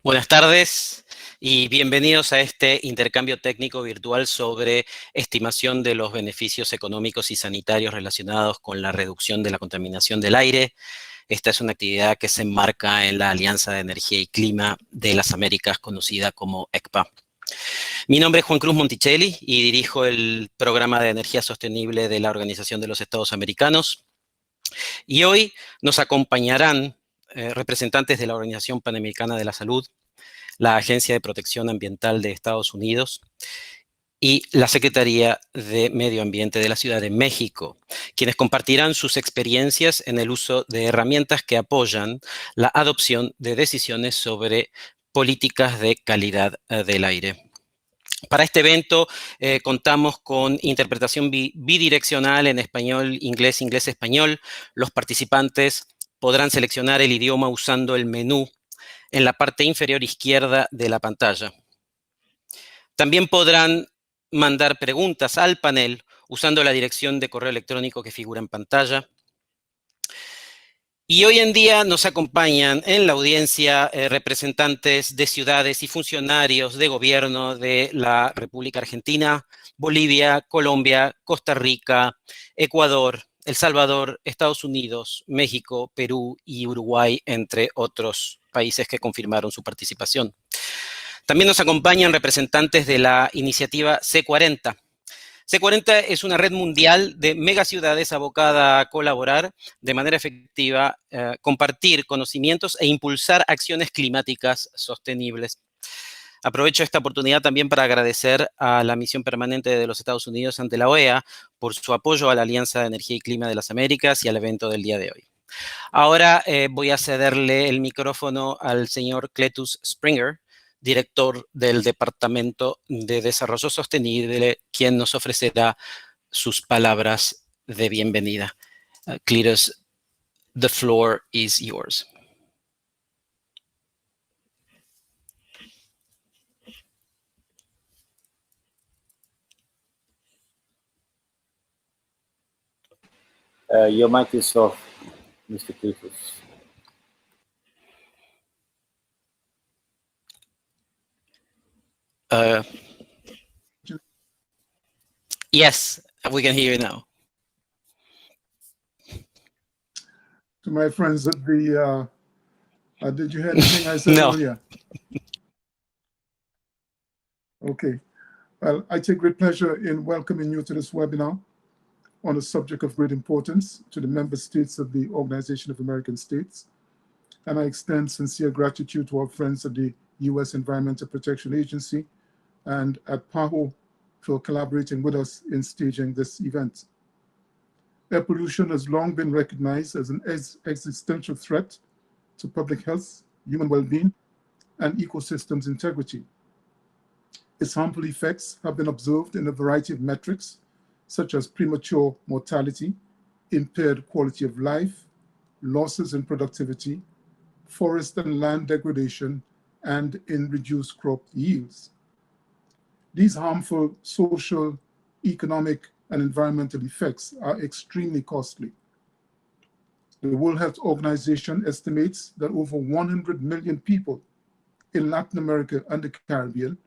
Buenas tardes y bienvenidos a este intercambio técnico virtual sobre estimación de los beneficios económicos y sanitarios relacionados con la reducción de la contaminación del aire. Esta es una actividad que se enmarca en la Alianza de Energía y Clima de las Américas, conocida como ECPA. Mi nombre es Juan Cruz Monticelli y dirijo el Programa de Energía Sostenible de la Organización de los Estados Americanos. Y hoy nos acompañarán representantes de la Organización Panamericana de la Salud, la Agencia de Protección Ambiental de Estados Unidos y la Secretaría de Medio Ambiente de la Ciudad de México, quienes compartirán sus experiencias en el uso de herramientas que apoyan la adopción de decisiones sobre políticas de calidad del aire. Para este evento contamos con interpretación bidireccional en español, inglés, español. Los participantes podrán seleccionar el idioma usando el menú en la parte inferior izquierda de la pantalla. También podrán mandar preguntas al panel usando la dirección de correo electrónico que figura en pantalla. Y hoy en día nos acompañan en la audiencia representantes de ciudades y funcionarios de gobierno de la República Argentina, Bolivia, Colombia, Costa Rica, Ecuador, El Salvador, Estados Unidos, México, Perú y Uruguay, entre otros países que confirmaron su participación. También nos acompañan representantes de la iniciativa C40. C40 es una red mundial de megaciudades abocada a colaborar de manera efectiva, compartir conocimientos e impulsar acciones climáticas sostenibles. Aprovecho esta oportunidad también para agradecer a la Misión Permanente de los Estados Unidos ante la OEA por su apoyo a la Alianza de Energía y Clima de las Américas y al evento del día de hoy. Ahora voy a cederle el micrófono al señor Cletus Springer, director del Departamento de Desarrollo Sostenible, quien nos ofrecerá sus palabras de bienvenida. Cletus, the floor is yours. Your mic is off, Mr. Cletus. Yes, we can hear you now. To my friends at the, did you hear anything I said No. earlier? Okay. Well, I take great pleasure in welcoming you to this webinar on a subject of great importance to the member states of the Organization of American States. And I extend sincere gratitude to our friends at the U.S. Environmental Protection Agency and at PAHO for collaborating with us in staging this event. Air pollution has long been recognized as an existential threat to public health, human well-being, and ecosystems integrity. Its harmful effects have been observed in a variety of metrics, such as premature mortality, impaired quality of life, losses in productivity, forest and land degradation, and in reduced crop yields. These harmful social, economic, and environmental effects are extremely costly. The World Health Organization estimates that over 100 million people in Latin America and the Caribbean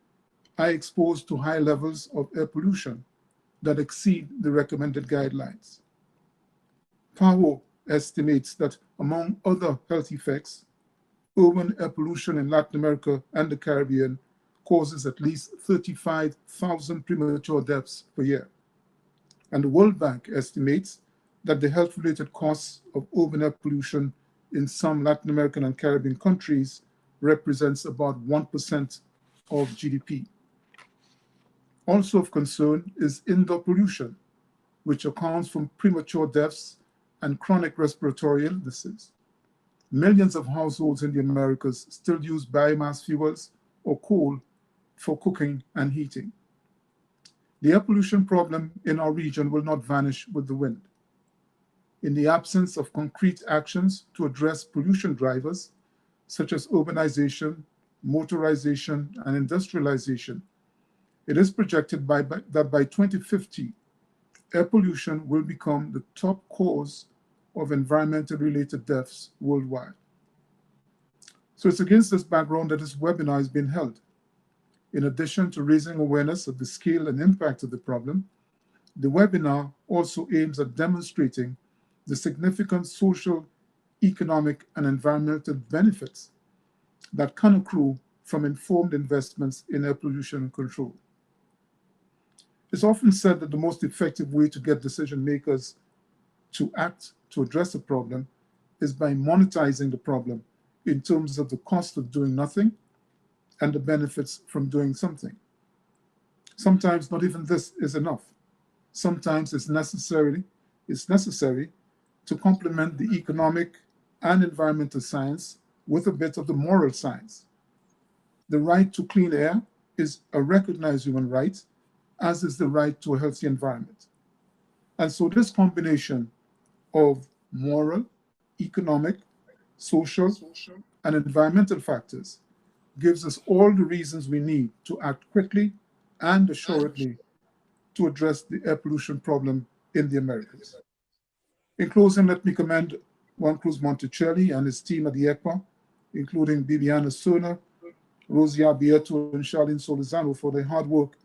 are exposed to high levels of air pollution that exceed the recommended guidelines. PAHO estimates that, among other health effects, urban air pollution in Latin America and the Caribbean causes at least 35,000 premature deaths per year. And the World Bank estimates that the health-related costs of urban air pollution in some Latin American and Caribbean countries represents about 1% of GDP. Also of concern is indoor pollution, which accounts for premature deaths and chronic respiratory illnesses. Millions of households in the Americas still use biomass fuels or coal for cooking and heating. The air pollution problem in our region will not vanish with the wind. In the absence of concrete actions to address pollution drivers, such as urbanization, motorization, and industrialization, it is projected that by 2050, air pollution will become the top cause of environmental-related deaths worldwide. So it's against this background that this webinar is being held. In addition to raising awareness of the scale and impact of the problem, the webinar also aims at demonstrating the significant social, economic, and environmental benefits that can accrue from informed investments in air pollution control. It's often said that the most effective way to get decision makers to act to address a problem is by monetizing the problem in terms of the cost of doing nothing and the benefits from doing something. Sometimes not even this is enough. Sometimes it's necessary to complement the economic and environmental science with a bit of the moral science. The right to clean air is a recognized human right, as is the right to a healthy environment. And so this combination of moral, economic, social, and environmental factors gives us all the reasons we need to act quickly and assuredly to address the air pollution problem in the Americas. In closing, let me commend Juan Cruz Monticelli and his team at the ECPA, including Bibiana Sona, Rosie Abieto, and Charlene Solizano for their hard work,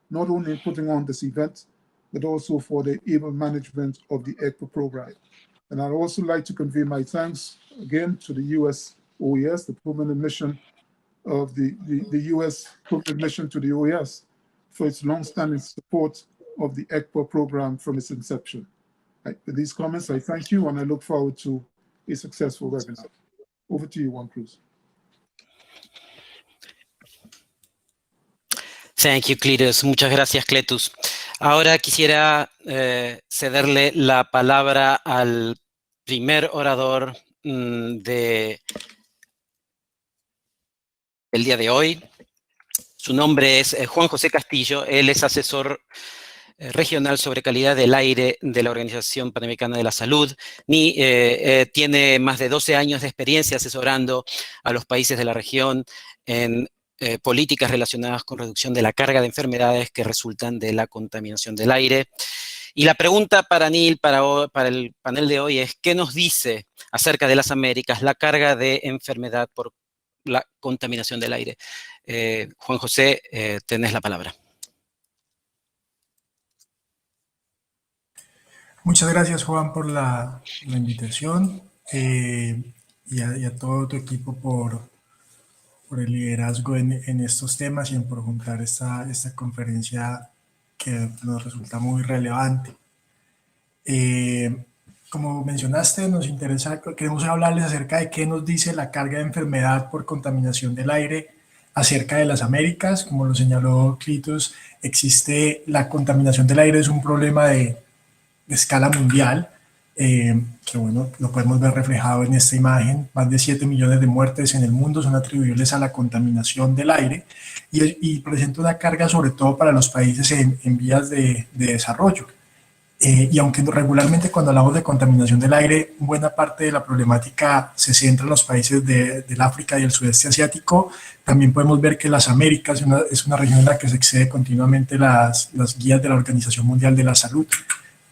not only in putting on this event, but also for the able management of the ECPA program. And I'd also like to convey my thanks again to the US OES, the permanent mission of the US permanent mission to the OES, for its long-standing support of the ECPA program from its inception. With these comments, I thank you, and I look forward to a successful webinar. Over to you, Juan Cruz. Thank you, Cletus. Muchas gracias, Cletus. Ahora quisiera cederle la palabra al primer orador del día de hoy. Su nombre es Juan José Castillo. Él es asesor regional sobre calidad del aire de la Organización Panamericana de la Salud. Tiene más de 12 años de experiencia asesorando a los países de la región en políticas relacionadas con reducción de la carga de enfermedades que resultan de la contaminación del aire. Y la pregunta para Neil, para el panel de hoy es, ¿qué nos dice acerca de las Américas la carga de enfermedad por la contaminación del aire? Juan José, tenés la palabra. Muchas gracias, Juan, por la invitación y a todo tu equipo por el liderazgo en estos temas y por juntar esta conferencia que nos resulta muy relevante. Como mencionaste, queremos hablarles acerca de qué nos dice la carga de enfermedad por contaminación del aire acerca de las Américas. Como lo señaló Cletus, la contaminación del aire es un problema de escala mundial, que bueno, lo podemos ver reflejado en esta imagen. Más de 7 millones de muertes en el mundo son atribuibles a la contaminación del aire y presenta una carga sobre todo para los países en vías de desarrollo. Y aunque regularmente cuando hablamos de contaminación del aire, buena parte de la problemática se centra en los países del África y el sudeste asiático, también podemos ver que las Américas es una región en la que se excede continuamente las guías de la Organización Mundial de la Salud.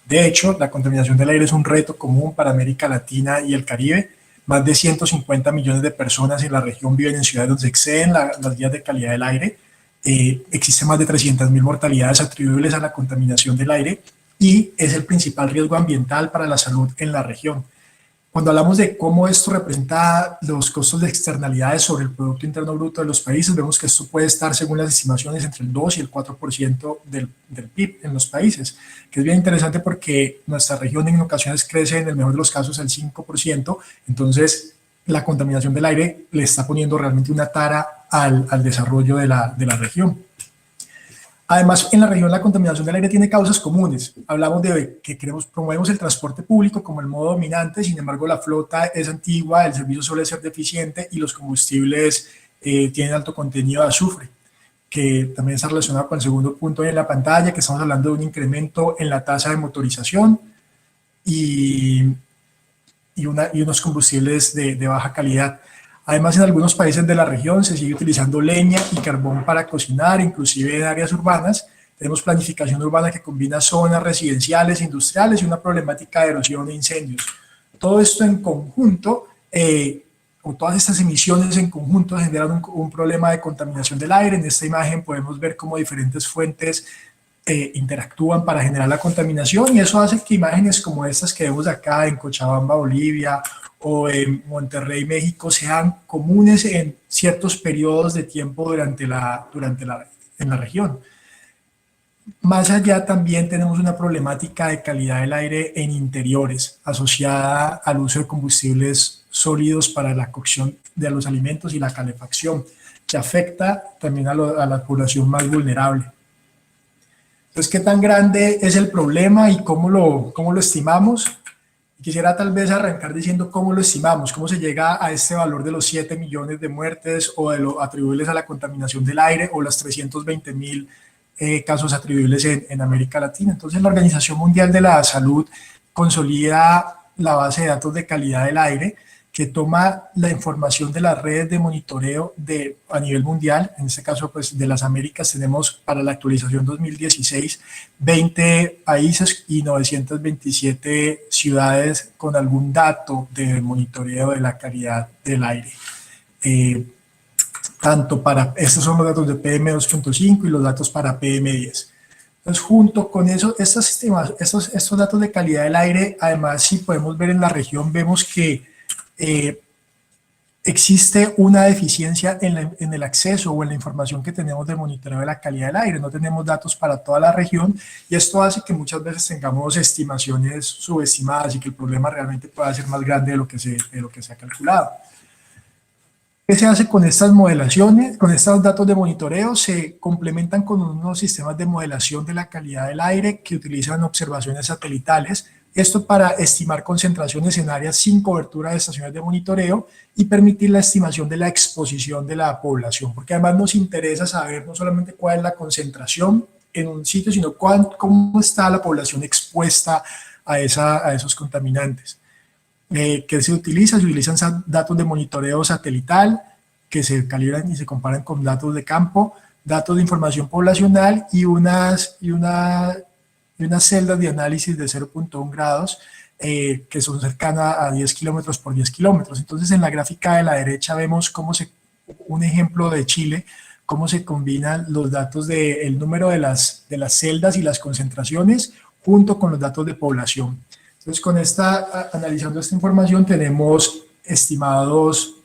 De hecho, la contaminación del aire es un reto común para América Latina y el Caribe. Más de 150 millones de personas en la región viven en ciudades donde se exceden las guías de calidad del aire. Existen más de 300.000 mortalidades atribuibles a la contaminación del aire y es el principal riesgo ambiental para la salud en la región. Cuando hablamos de cómo esto representa los costos de externalidades sobre el Producto Interno Bruto de los países, vemos que esto puede estar, según las estimaciones, entre el 2 y el 4% del PIB en los países, que es bien interesante porque nuestra región en ocasiones crece, en el mejor de los casos, al 5%, entonces la contaminación del aire le está poniendo realmente una tara al desarrollo de la región. Además, en la región la contaminación del aire tiene causas comunes. Hablamos de que promovemos el transporte público como el modo dominante, sin embargo la flota es antigua, el servicio suele ser deficiente y los combustibles tienen alto contenido de azufre, que también está relacionado con el segundo punto en la pantalla, que estamos hablando de un incremento en la tasa de motorización y unos combustibles de baja calidad. Además, en algunos países de la región se sigue utilizando leña y carbón para cocinar, inclusive en áreas urbanas. Tenemos planificación urbana que combina zonas residenciales, industriales y una problemática de erosión e incendios. Todo esto en conjunto o todas estas emisiones en conjunto generan un problema de contaminación del aire. En esta imagen podemos ver cómo diferentes fuentes interactúan para generar la contaminación, y eso hace que imágenes como estas que vemos acá en Cochabamba, Bolivia, o en Monterrey, México, sean comunes en ciertos periodos de tiempo en la región. Más allá, también tenemos una problemática de calidad del aire en interiores asociada al uso de combustibles sólidos para la cocción de los alimentos y la calefacción, que afecta también a la población más vulnerable. Entonces, ¿qué tan grande es el problema y cómo lo estimamos? Quisiera tal vez arrancar diciendo cómo lo estimamos, cómo se llega a este valor de los 7 millones de muertes, o de lo atribuibles a la contaminación del aire, o las 320.000 casos atribuibles en América Latina. Entonces, la Organización Mundial de la Salud consolida la base de datos de calidad del aire, que toma la información de las redes de monitoreo a nivel mundial. En este caso, pues, de las Américas, tenemos para la actualización 2016 20 países y 927 ciudades con algún dato de monitoreo de la calidad del aire. Estos son los datos de PM2.5 y los datos para PM10. Entonces, junto con eso, estos datos de calidad del aire, además, si podemos ver en la región, vemos que existe una deficiencia en el acceso o en la información que tenemos de monitoreo de la calidad del aire. No tenemos datos para toda la región, y esto hace que muchas veces tengamos estimaciones subestimadas y que el problema realmente pueda ser más grande de lo que se ha calculado. ¿Qué se hace con estas modelaciones? Con estos datos de monitoreo se complementan con unos sistemas de modelación de la calidad del aire que utilizan observaciones satelitales. Esto para estimar concentraciones en áreas sin cobertura de estaciones de monitoreo y permitir la estimación de la exposición de la población, porque además nos interesa saber no solamente cuál es la concentración en un sitio, sino cómo está la población expuesta a esos contaminantes. ¿Qué se utiliza? Se utilizan datos de monitoreo satelital que se calibran y se comparan con datos de campo, datos de información poblacional y unas celdas de análisis de 0.1 grados que son cercanas a 10 kilómetros por 10 kilómetros. Entonces, en la gráfica de la derecha vemos un ejemplo de Chile, cómo se combinan los datos del número de las celdas y las concentraciones junto con los datos de población. Entonces, analizando esta información, tenemos estimados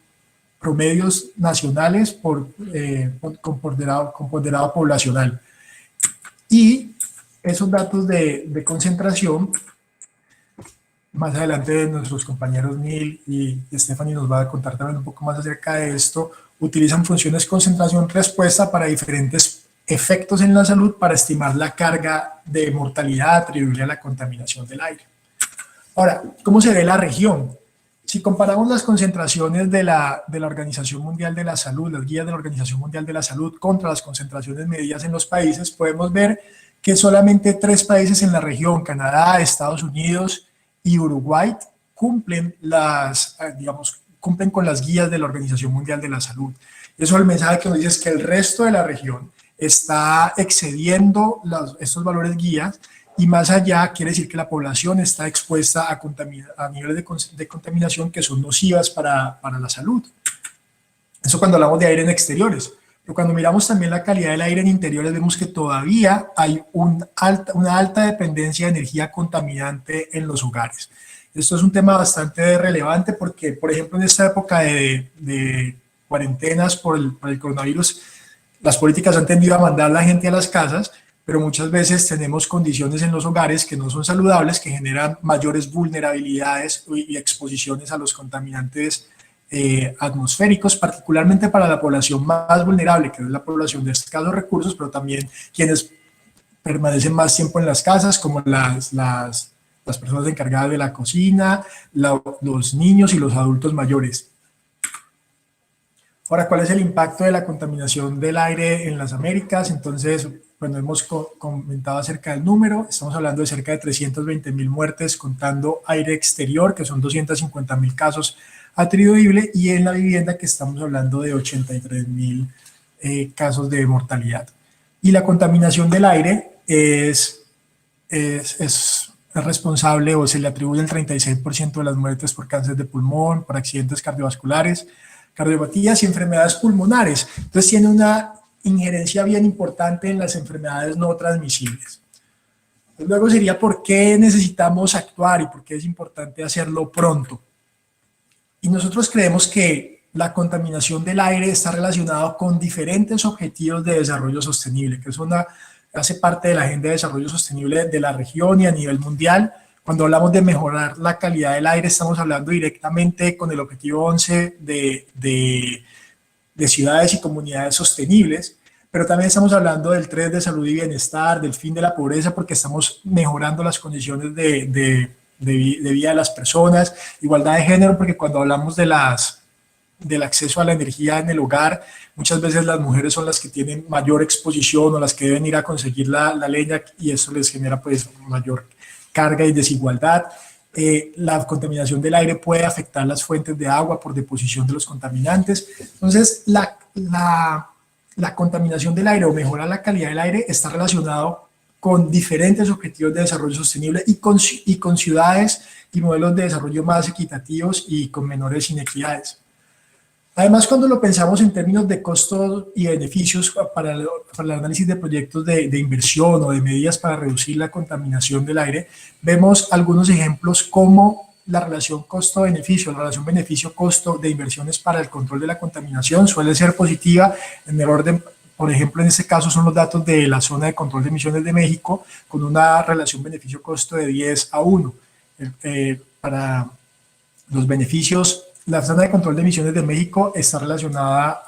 promedios nacionales con ponderado poblacional. Y esos datos de concentración, más adelante nuestros compañeros Neil y Stephanie nos va a contar también un poco más acerca de esto, utilizan funciones concentración-respuesta para diferentes efectos en la salud para estimar la carga de mortalidad atribuible a la contaminación del aire. Ahora, ¿cómo se ve la región? Si comparamos las concentraciones de la Organización Mundial de la Salud, las guías de la Organización Mundial de la Salud contra las concentraciones medidas en los países, podemos ver que solamente 3 países en la región, Canadá, Estados Unidos y Uruguay, cumplen con las guías de la Organización Mundial de la Salud. Eso, el mensaje que nos dice es que el resto de la región está excediendo estos valores guías, y más allá quiere decir que la población está expuesta a niveles de contaminación que son nocivas para la salud. Eso cuando hablamos de aire en exteriores. Pero cuando miramos también la calidad del aire en interiores, vemos que todavía hay una alta dependencia de energía contaminante en los hogares. Esto es un tema bastante relevante porque, por ejemplo, en esta época de cuarentenas por el coronavirus, las políticas han tendido a mandar a la gente a las casas, pero muchas veces tenemos condiciones en los hogares que no son saludables, que generan mayores vulnerabilidades y exposiciones a los contaminantes atmosféricos, particularmente para la población más vulnerable, que es la población de escasos recursos, pero también quienes permanecen más tiempo en las casas, como las personas encargadas de la cocina, los niños y los adultos mayores. Ahora, ¿cuál es el impacto de la contaminación del aire en las Américas? Entonces, bueno, hemos comentado acerca del número, estamos hablando de cerca de 320.000 muertes contando aire exterior, que son 250.000 casos atribuibles, y en la vivienda que estamos hablando de 83.000 casos de mortalidad. Y la contaminación del aire es es responsable o se le atribuye el 36% de las muertes por cáncer de pulmón, por accidentes cardiovasculares, cardiopatías y enfermedades pulmonares. Entonces tiene una injerencia bien importante en las enfermedades no transmisibles. Luego sería por qué necesitamos actuar y por qué es importante hacerlo pronto. Y nosotros creemos que la contaminación del aire está relacionada con diferentes objetivos de desarrollo sostenible, que hace parte de la Agenda de Desarrollo Sostenible de la región y a nivel mundial. Cuando hablamos de mejorar la calidad del aire, estamos hablando directamente con el objetivo 11 de ciudades y comunidades sostenibles, pero también estamos hablando del 3 de salud y bienestar, del fin de la pobreza, porque estamos mejorando las condiciones de vida de las personas, igualdad de género, porque cuando hablamos del acceso a la energía en el hogar, muchas veces las mujeres son las que tienen mayor exposición o las que deben ir a conseguir la leña, y eso les genera pues mayor carga y desigualdad. La contaminación del aire puede afectar las fuentes de agua por deposición de los contaminantes. Entonces, la contaminación del aire o mejorar la calidad del aire está relacionado con diferentes objetivos de desarrollo sostenible y con ciudades y modelos de desarrollo más equitativos y con menores inequidades. Además, cuando lo pensamos en términos de costos y beneficios para el análisis de proyectos de inversión o de medidas para reducir la contaminación del aire, vemos algunos ejemplos como la relación costo-beneficio. La relación beneficio-costo de inversiones para el control de la contaminación suele ser positiva en el orden. Por ejemplo, en este caso son los datos de la zona de control de emisiones de México, con una relación beneficio-costo de 10:1. Para los beneficios, la zona de control de emisiones de México está relacionada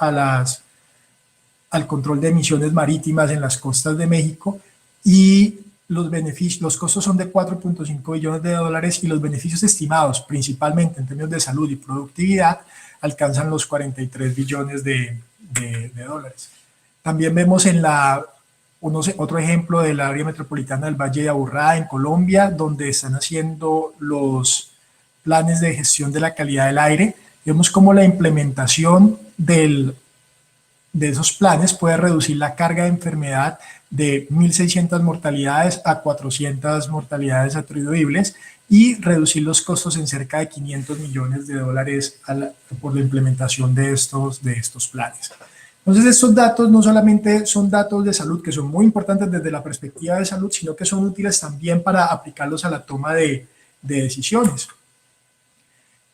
al control de emisiones marítimas en las costas de México, y los costos son de 4.5 billones de dólares y los beneficios estimados, principalmente en términos de salud y productividad, alcanzan los 43 billones de dólares. También vemos otro ejemplo del área metropolitana del Valle de Aburrá en Colombia, donde están haciendo los planes de gestión de la calidad del aire. Vemos cómo la implementación de esos planes puede reducir la carga de enfermedad de 1.600 mortalidades a 400 mortalidades atribuibles y reducir los costos en cerca de 500 millones de dólares por la implementación de estos planes. Entonces, estos datos no solamente son datos de salud, que son muy importantes desde la perspectiva de salud, sino que son útiles también para aplicarlos a la toma de decisiones.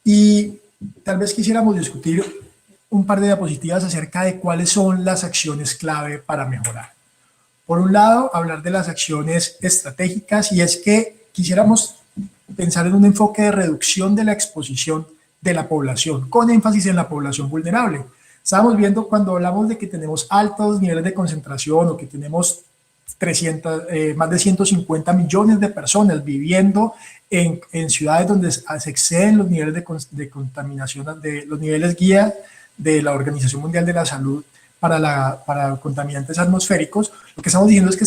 Y tal vez quisiéramos discutir un par de diapositivas acerca de cuáles son las acciones clave para mejorar. Por un lado, hablar de las acciones estratégicas, y es que quisiéramos pensar en un enfoque de reducción de la exposición de la población, con énfasis en la población vulnerable. Estábamos viendo cuando hablamos de que tenemos altos niveles de concentración o que tenemos más de 150 millones de personas viviendo en ciudades donde se exceden los niveles de contaminación, de los niveles guía de la Organización Mundial de la Salud para contaminantes atmosféricos. Lo que estamos diciendo es que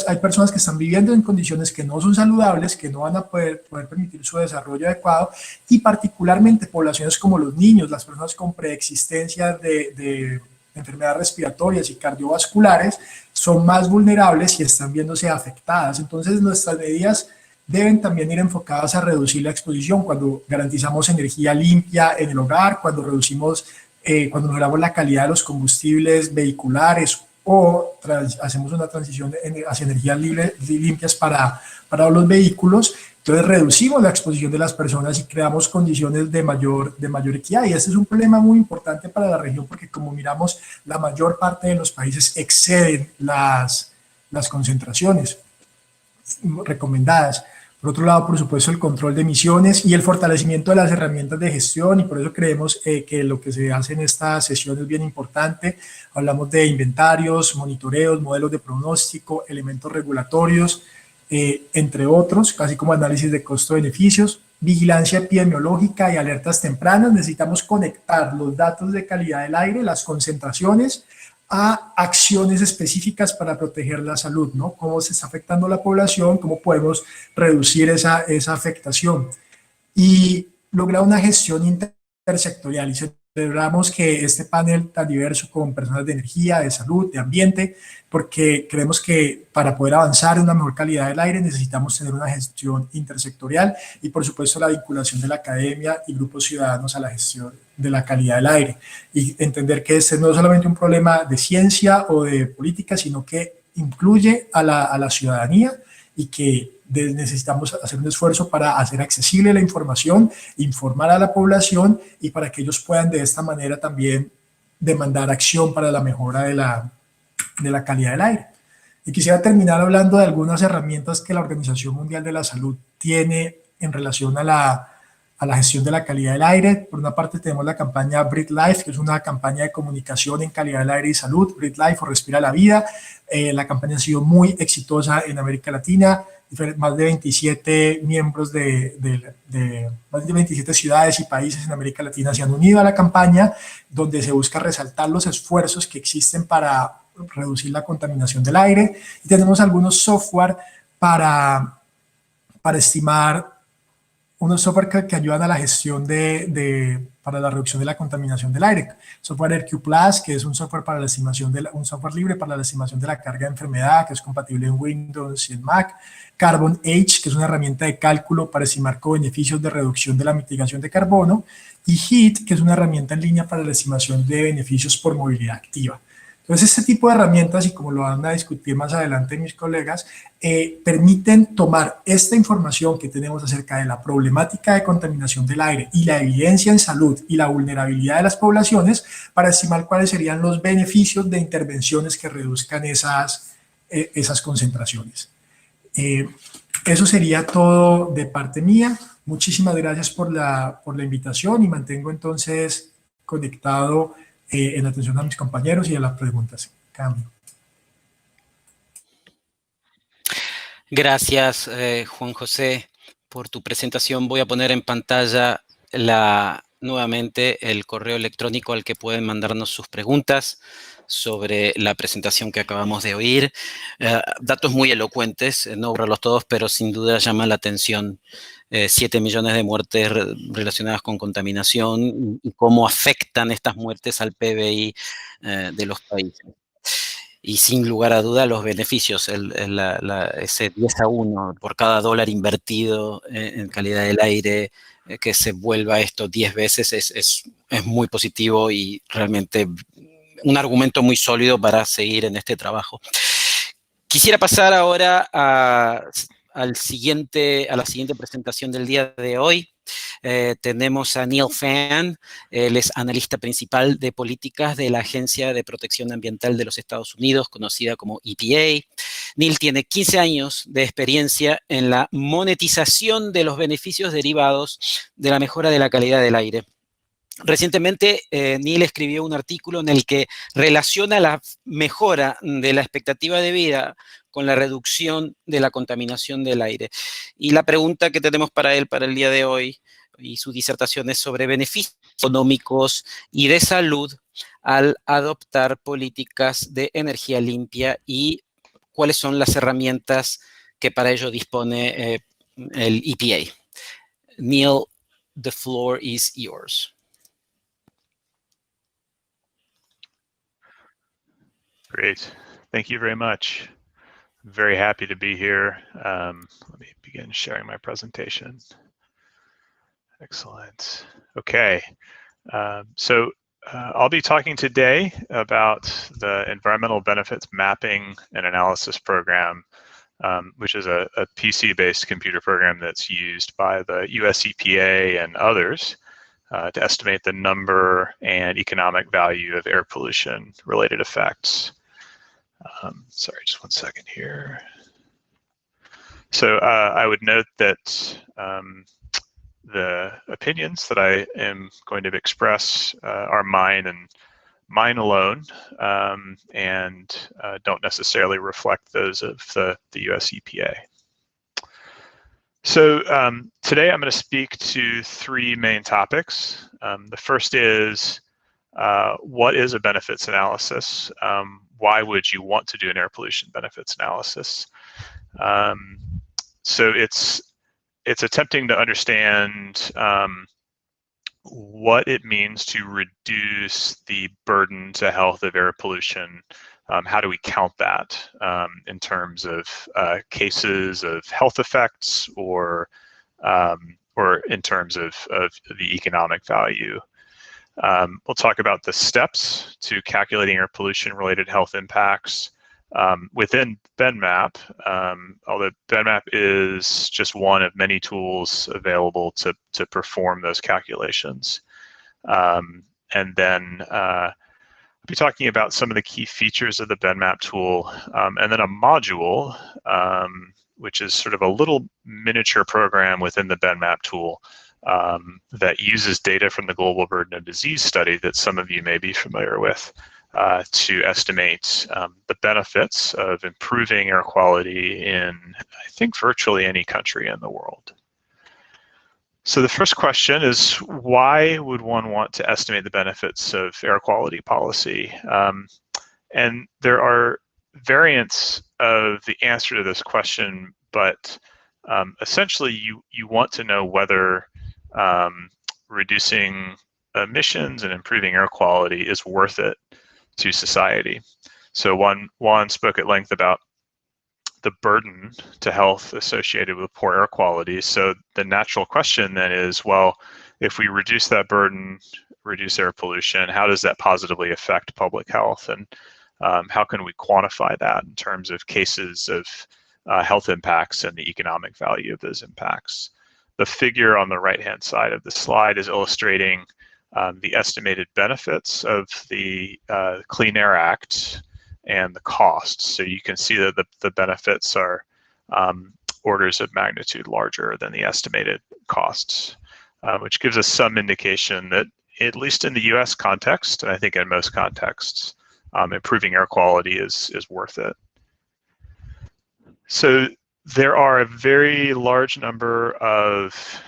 hay personas que están viviendo en condiciones que no son saludables, que no van a poder permitir su desarrollo adecuado, y particularmente poblaciones como los niños, las personas con preexistencia de enfermedades respiratorias y cardiovasculares son más vulnerables y están viéndose afectadas. Entonces, nuestras medidas deben también ir enfocadas a reducir la exposición cuando garantizamos energía limpia en el hogar, cuando cuando mejoramos la calidad de los combustibles vehiculares o hacemos una transición hacia energías limpias para los vehículos. Entonces reducimos la exposición de las personas y creamos condiciones de mayor equidad, y este es un problema muy importante para la región porque, como miramos, la mayor parte de los países exceden las concentraciones recomendadas. Por otro lado, por supuesto, el control de emisiones y el fortalecimiento de las herramientas de gestión, y por eso creemos que lo que se hace en esta sesión es bien importante. Hablamos de inventarios, monitoreos, modelos de pronóstico, elementos regulatorios, entre otros, casi como análisis de costo-beneficios, vigilancia epidemiológica y alertas tempranas. Necesitamos conectar los datos de calidad del aire, las concentraciones, a acciones específicas para proteger la salud, ¿no? Cómo se está afectando la población, cómo podemos reducir esa afectación y lograr una gestión intersectorial. Y se Celebramos que este panel tan diverso con personas de energía, de salud, de ambiente, porque creemos que para poder avanzar en una mejor calidad del aire necesitamos tener una gestión intersectorial y, por supuesto, la vinculación de la academia y grupos ciudadanos a la gestión de la calidad del aire. Y entender que este no es solamente un problema de ciencia o de política, sino que incluye a la ciudadanía y que necesitamos hacer un esfuerzo para hacer accesible la información, informar a la población y para que ellos puedan de esta manera también demandar acción para la mejora de la calidad del aire. Y quisiera terminar hablando de algunas herramientas que la Organización Mundial de la Salud tiene en relación a la gestión de la calidad del aire. Por una parte tenemos la campaña Breathe Life, que es una campaña de comunicación en calidad del aire y salud, Breathe Life o Respira la Vida. La campaña ha sido muy exitosa en América Latina, más de 27 miembros más de 27 ciudades y países en América Latina se han unido a la campaña, donde se busca resaltar los esfuerzos que existen para reducir la contaminación del aire. Y tenemos algunos software para estimar, unos software que ayudan a la gestión para la reducción de la contaminación del aire. Software RQ Plus, que es un software para la estimación un software libre para la estimación de la carga de enfermedad, que es compatible en Windows y en Mac. Carbon H, que es una herramienta de cálculo para estimar co-beneficios de reducción de la mitigación de carbono. Y HEAT, que es una herramienta en línea para la estimación de beneficios por movilidad activa. Entonces, este tipo de herramientas, y como lo van a discutir más adelante mis colegas, permiten tomar esta información que tenemos acerca de la problemática de contaminación del aire y la evidencia en salud y la vulnerabilidad de las poblaciones para estimar cuáles serían los beneficios de intervenciones que reduzcan esas concentraciones. Eso sería todo de parte mía. Muchísimas gracias por la invitación y mantengo entonces conectado en atención a mis compañeros y a las preguntas. Cambio. Gracias, Juan José, por tu presentación. Voy a poner en pantalla nuevamente el correo electrónico al que pueden mandarnos sus preguntas sobre la presentación que acabamos de oír. Datos muy elocuentes, no borrarlos todos, pero sin duda llama la atención 7 millones de muertes relacionadas con contaminación y cómo afectan estas muertes al PBI de los países. Y sin lugar a duda los beneficios, ese 10-1 por cada dólar invertido en calidad del aire, que se vuelva esto 10 veces es muy positivo y realmente un argumento muy sólido para seguir en este trabajo. Quisiera pasar ahora a la siguiente presentación del día de hoy. Tenemos a Neil Fan, él es analista principal de políticas de la Agencia de Protección Ambiental de los Estados Unidos, conocida como EPA. Neil tiene 15 años de experiencia en la monetización de los beneficios derivados de la mejora de la calidad del aire. Recientemente, Neil escribió un artículo en el que relaciona la mejora de la expectativa de vida con la reducción de la contaminación del aire. Y la pregunta que tenemos para él para el día de hoy y su disertación es sobre beneficios económicos y de salud al adoptar políticas de energía limpia y cuáles son las herramientas que para ello dispone el EPA. Neil, the floor is yours. Great. Thank you very much. I'm very happy to be here. Let me begin sharing my presentation. Excellent. Okay. I'll be talking today about the Environmental Benefits Mapping and Analysis Program, which is a PC-based computer program that's used by the US EPA and others to estimate the number and economic value of air pollution related effects. Sorry, just one second here. So I would note that the opinions that I am going to express are mine and mine alone, and don't necessarily reflect those of the US EPA. So today I'm going to speak to 3 main topics. The first is what is a benefits analysis? Why would you want to do an air pollution benefits analysis? So it's attempting to understand what it means to reduce the burden to health of air pollution. How do we count that in terms of cases of health effects or in terms of the economic value? We'll talk about the steps to calculating air pollution-related health impacts within BenMap, although BenMap is just one of many tools available to perform those calculations. And then I'll be talking about some of the key features of the BenMap tool, and then a module, which is sort of a little miniature program within the BenMap tool that uses data from the Global Burden of Disease study that some of you may be familiar with to estimate the benefits of improving air quality in, I think, virtually any country in the world. So the first question is, why would one want to estimate the benefits of air quality policy? And there are variants of the answer to this question, but essentially you want to know whether reducing emissions and improving air quality is worth it to society. So Juan spoke at length about the burden to health associated with poor air quality. So the natural question then is, well, if we reduce that burden, reduce air pollution, how does that positively affect public health? And how can we quantify that in terms of cases of health impacts and the economic value of those impacts? The figure on the right-hand side of the slide is illustrating the estimated benefits of the Clean Air Act and the costs. So you can see that the benefits are orders of magnitude larger than the estimated costs, which gives us some indication that, at least in the US context, and I think in most contexts, improving air quality is worth it. So there are a very large number of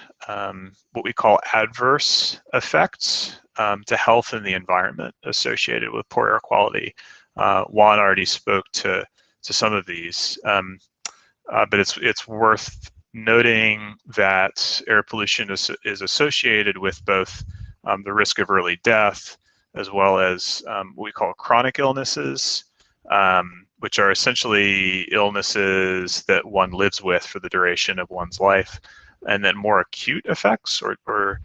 what we call adverse effects to health and the environment associated with poor air quality. Juan already spoke to some of these, but it's worth noting that air pollution is associated with both the risk of early death as well as what we call chronic illnesses, which are essentially illnesses that one lives with for the duration of one's life, and then more acute effects or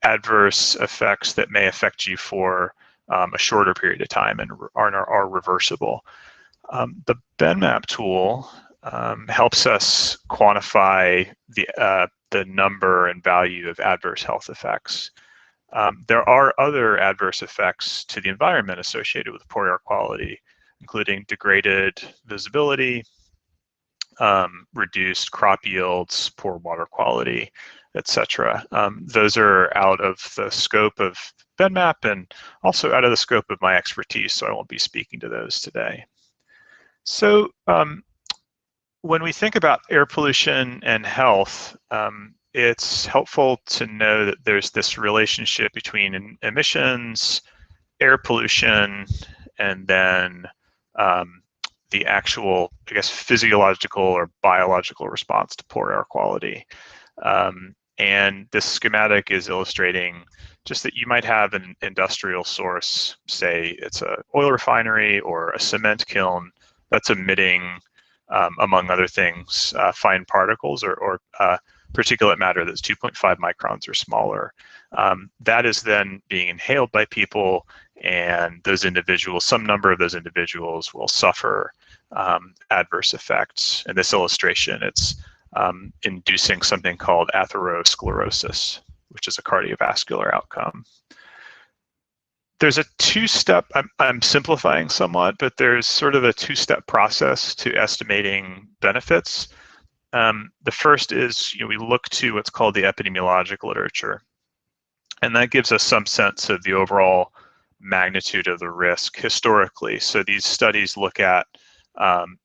adverse effects that may affect you for a shorter period of time and are reversible. The BenMap tool helps us quantify the number and value of adverse health effects. There are other adverse effects to the environment associated with poor air quality, including degraded visibility, reduced crop yields, poor water quality, etc. Those are out of the scope of BenMap and also out of the scope of my expertise, so I won't be speaking to those today. So when we think about air pollution and health, it's helpful to know that there's this relationship between emissions, air pollution, and then the actual, I guess, physiological or biological response to poor air quality. And this schematic is illustrating just that you might have an industrial source, say it's an oil refinery or a cement kiln that's emitting, among other things, fine particles or particulate matter that's 2.5 microns or smaller. That is then being inhaled by people, and those individuals, some number of those individuals will suffer adverse effects. In this illustration, it's inducing something called atherosclerosis, which is a cardiovascular outcome. There's a two-step, I'm simplifying somewhat, but there's sort of a two-step process to estimating benefits. The first is, we look to what's called the epidemiologic literature, and that gives us some sense of the overall magnitude of the risk historically. So these studies look at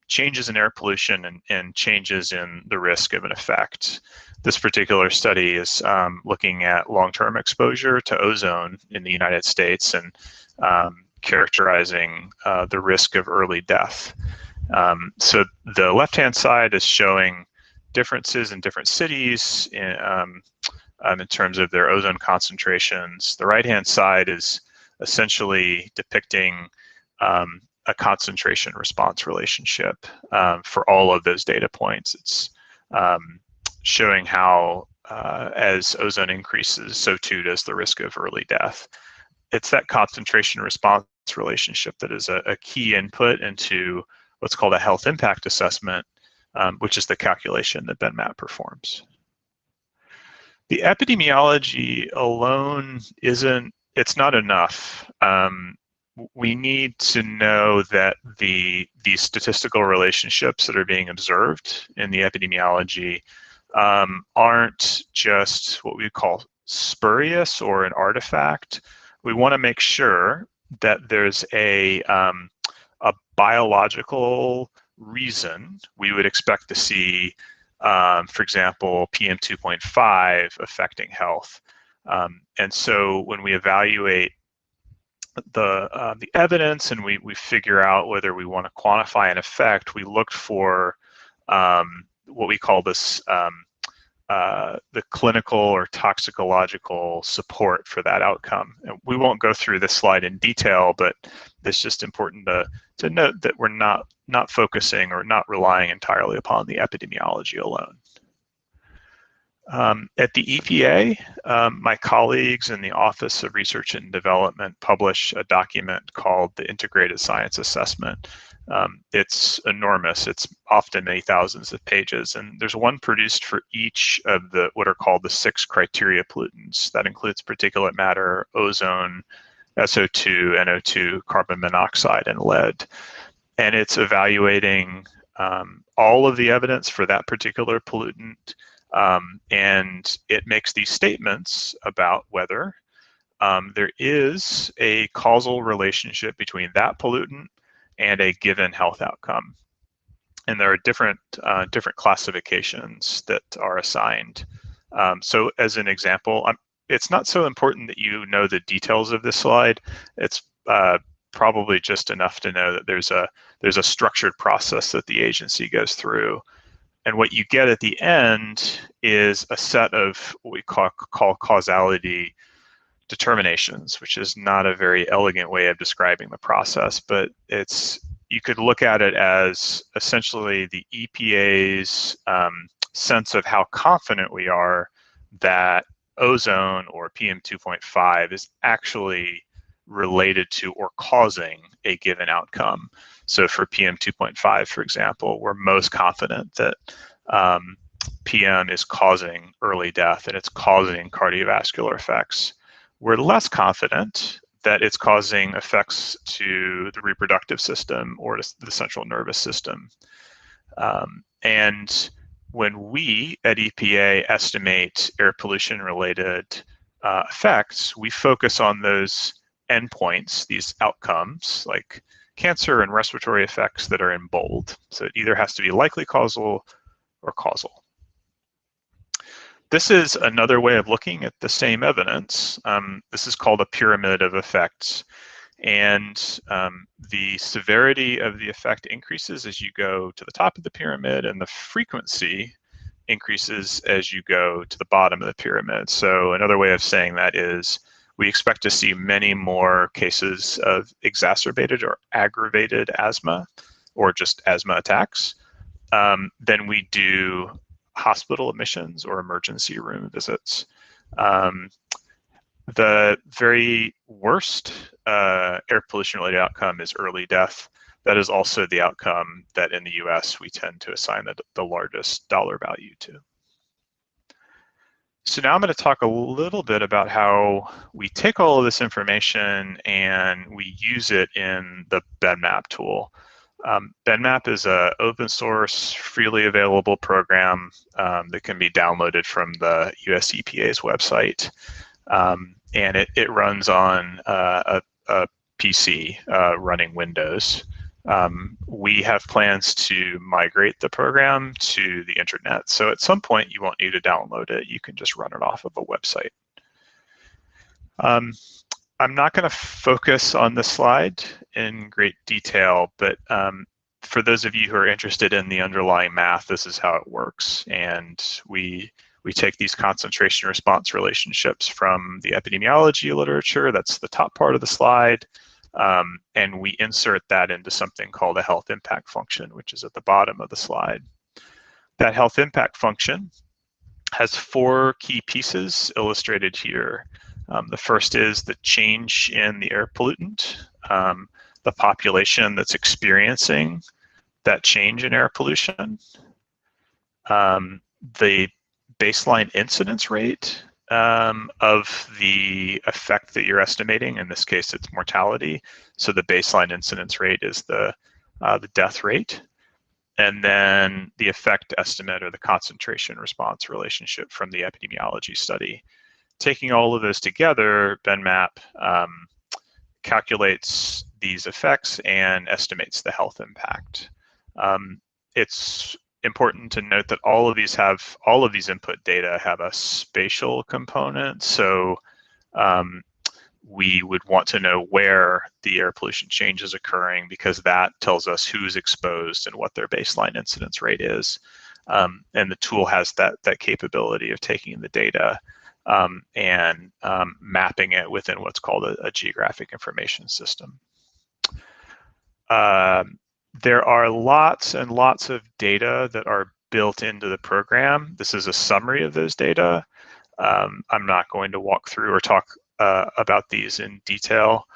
changes in air pollution and changes in the risk of an effect. This particular study is looking at long-term exposure to ozone in the United States and characterizing the risk of early death. So the left-hand side is showing differences in different cities in terms of their ozone concentrations. The right-hand side is essentially depicting a concentration response relationship for all of those data points. It's showing how as ozone increases, so too does the risk of early death. It's that concentration response relationship that is a key input into what's called a health impact assessment, which is the calculation that BenMAP performs. The epidemiology alone it's not enough. We need to know that these statistical relationships that are being observed in the epidemiology aren't just what we call spurious or an artifact. We want to make sure that there's a biological reason we would expect to see, for example, PM 2.5 affecting health. And so when we evaluate the evidence and we figure out whether we want to quantify an effect, we look for what we call this the clinical or toxicological support for that outcome. And we won't go through this slide in detail, but it's just important to note that we're not focusing or not relying entirely upon the epidemiology alone. At the EPA, my colleagues in the Office of Research and Development publish a document called the Integrated Science Assessment. It's enormous. It's often many thousands of pages, and there's one produced for each of what are called the 6 criteria pollutants. That includes particulate matter, ozone, SO2, NO2, carbon monoxide, and lead. And it's evaluating all of the evidence for that particular pollutant, and it makes these statements about whether there is a causal relationship between that pollutant and a given health outcome. And there are different classifications that are assigned. So as an example, it's not so important that you know the details of this slide. It's probably just enough to know that there's a structured process that the agency goes through. And what you get at the end is a set of what we call causality determinations, which is not a very elegant way of describing the process, but you could look at it as essentially the EPA's sense of how confident we are that ozone or PM 2.5 is actually related to or causing a given outcome. So for PM 2.5, for example, we're most confident that PM is causing early death and it's causing cardiovascular effects. We're less confident that it's causing effects to the reproductive system or to the central nervous system. And when we at EPA estimate air pollution related effects, we focus on those endpoints, these outcomes like cancer and respiratory effects that are in bold. So it either has to be likely causal or causal. This is another way of looking at the same evidence. This is called a pyramid of effects. And the severity of the effect increases as you go to the top of the pyramid, and the frequency increases as you go to the bottom of the pyramid. So another way of saying that is we expect to see many more cases of exacerbated or aggravated asthma or just asthma attacks than we do hospital admissions or emergency room visits. The very worst air pollution related outcome is early death. That is also the outcome that in the US we tend to assign the largest dollar value to. So now I'm going to talk a little bit about how we take all of this information and we use it in the BenMAP tool. BenMAP is an open source, freely available program that can be downloaded from the US EPA's website. And it runs on a PC running Windows. We have plans to migrate the program to the internet. So at some point you won't need to download it. You can just run it off of a website. I'm not going to focus on this slide in great detail, but for those of you who are interested in the underlying math, this is how it works. And we we take these concentration response relationships from the epidemiology literature, that's the top part of the slide, and we insert that into something called a health impact function, which is at the bottom of the slide. That health impact function has 4 key pieces illustrated here. The first is the change in the air pollutant, the population that's experiencing that change in air pollution, the baseline incidence rate of the effect that you're estimating. In this case, it's mortality. So the baseline incidence rate is the death rate. And then the effect estimate or the concentration response relationship from the epidemiology study. Taking all of those together, BenMaP calculates these effects and estimates the health impact. It's important to note that all of these input data have a spatial component. So we would want to know where the air pollution change is occurring, because that tells us who's exposed and what their baseline incidence rate is. And the tool has that capability of taking the data and mapping it within what's called a geographic information system. There are lots and lots of data that are built into the program. This is a summary of those data. I'm not going to walk through or talk about these in detail,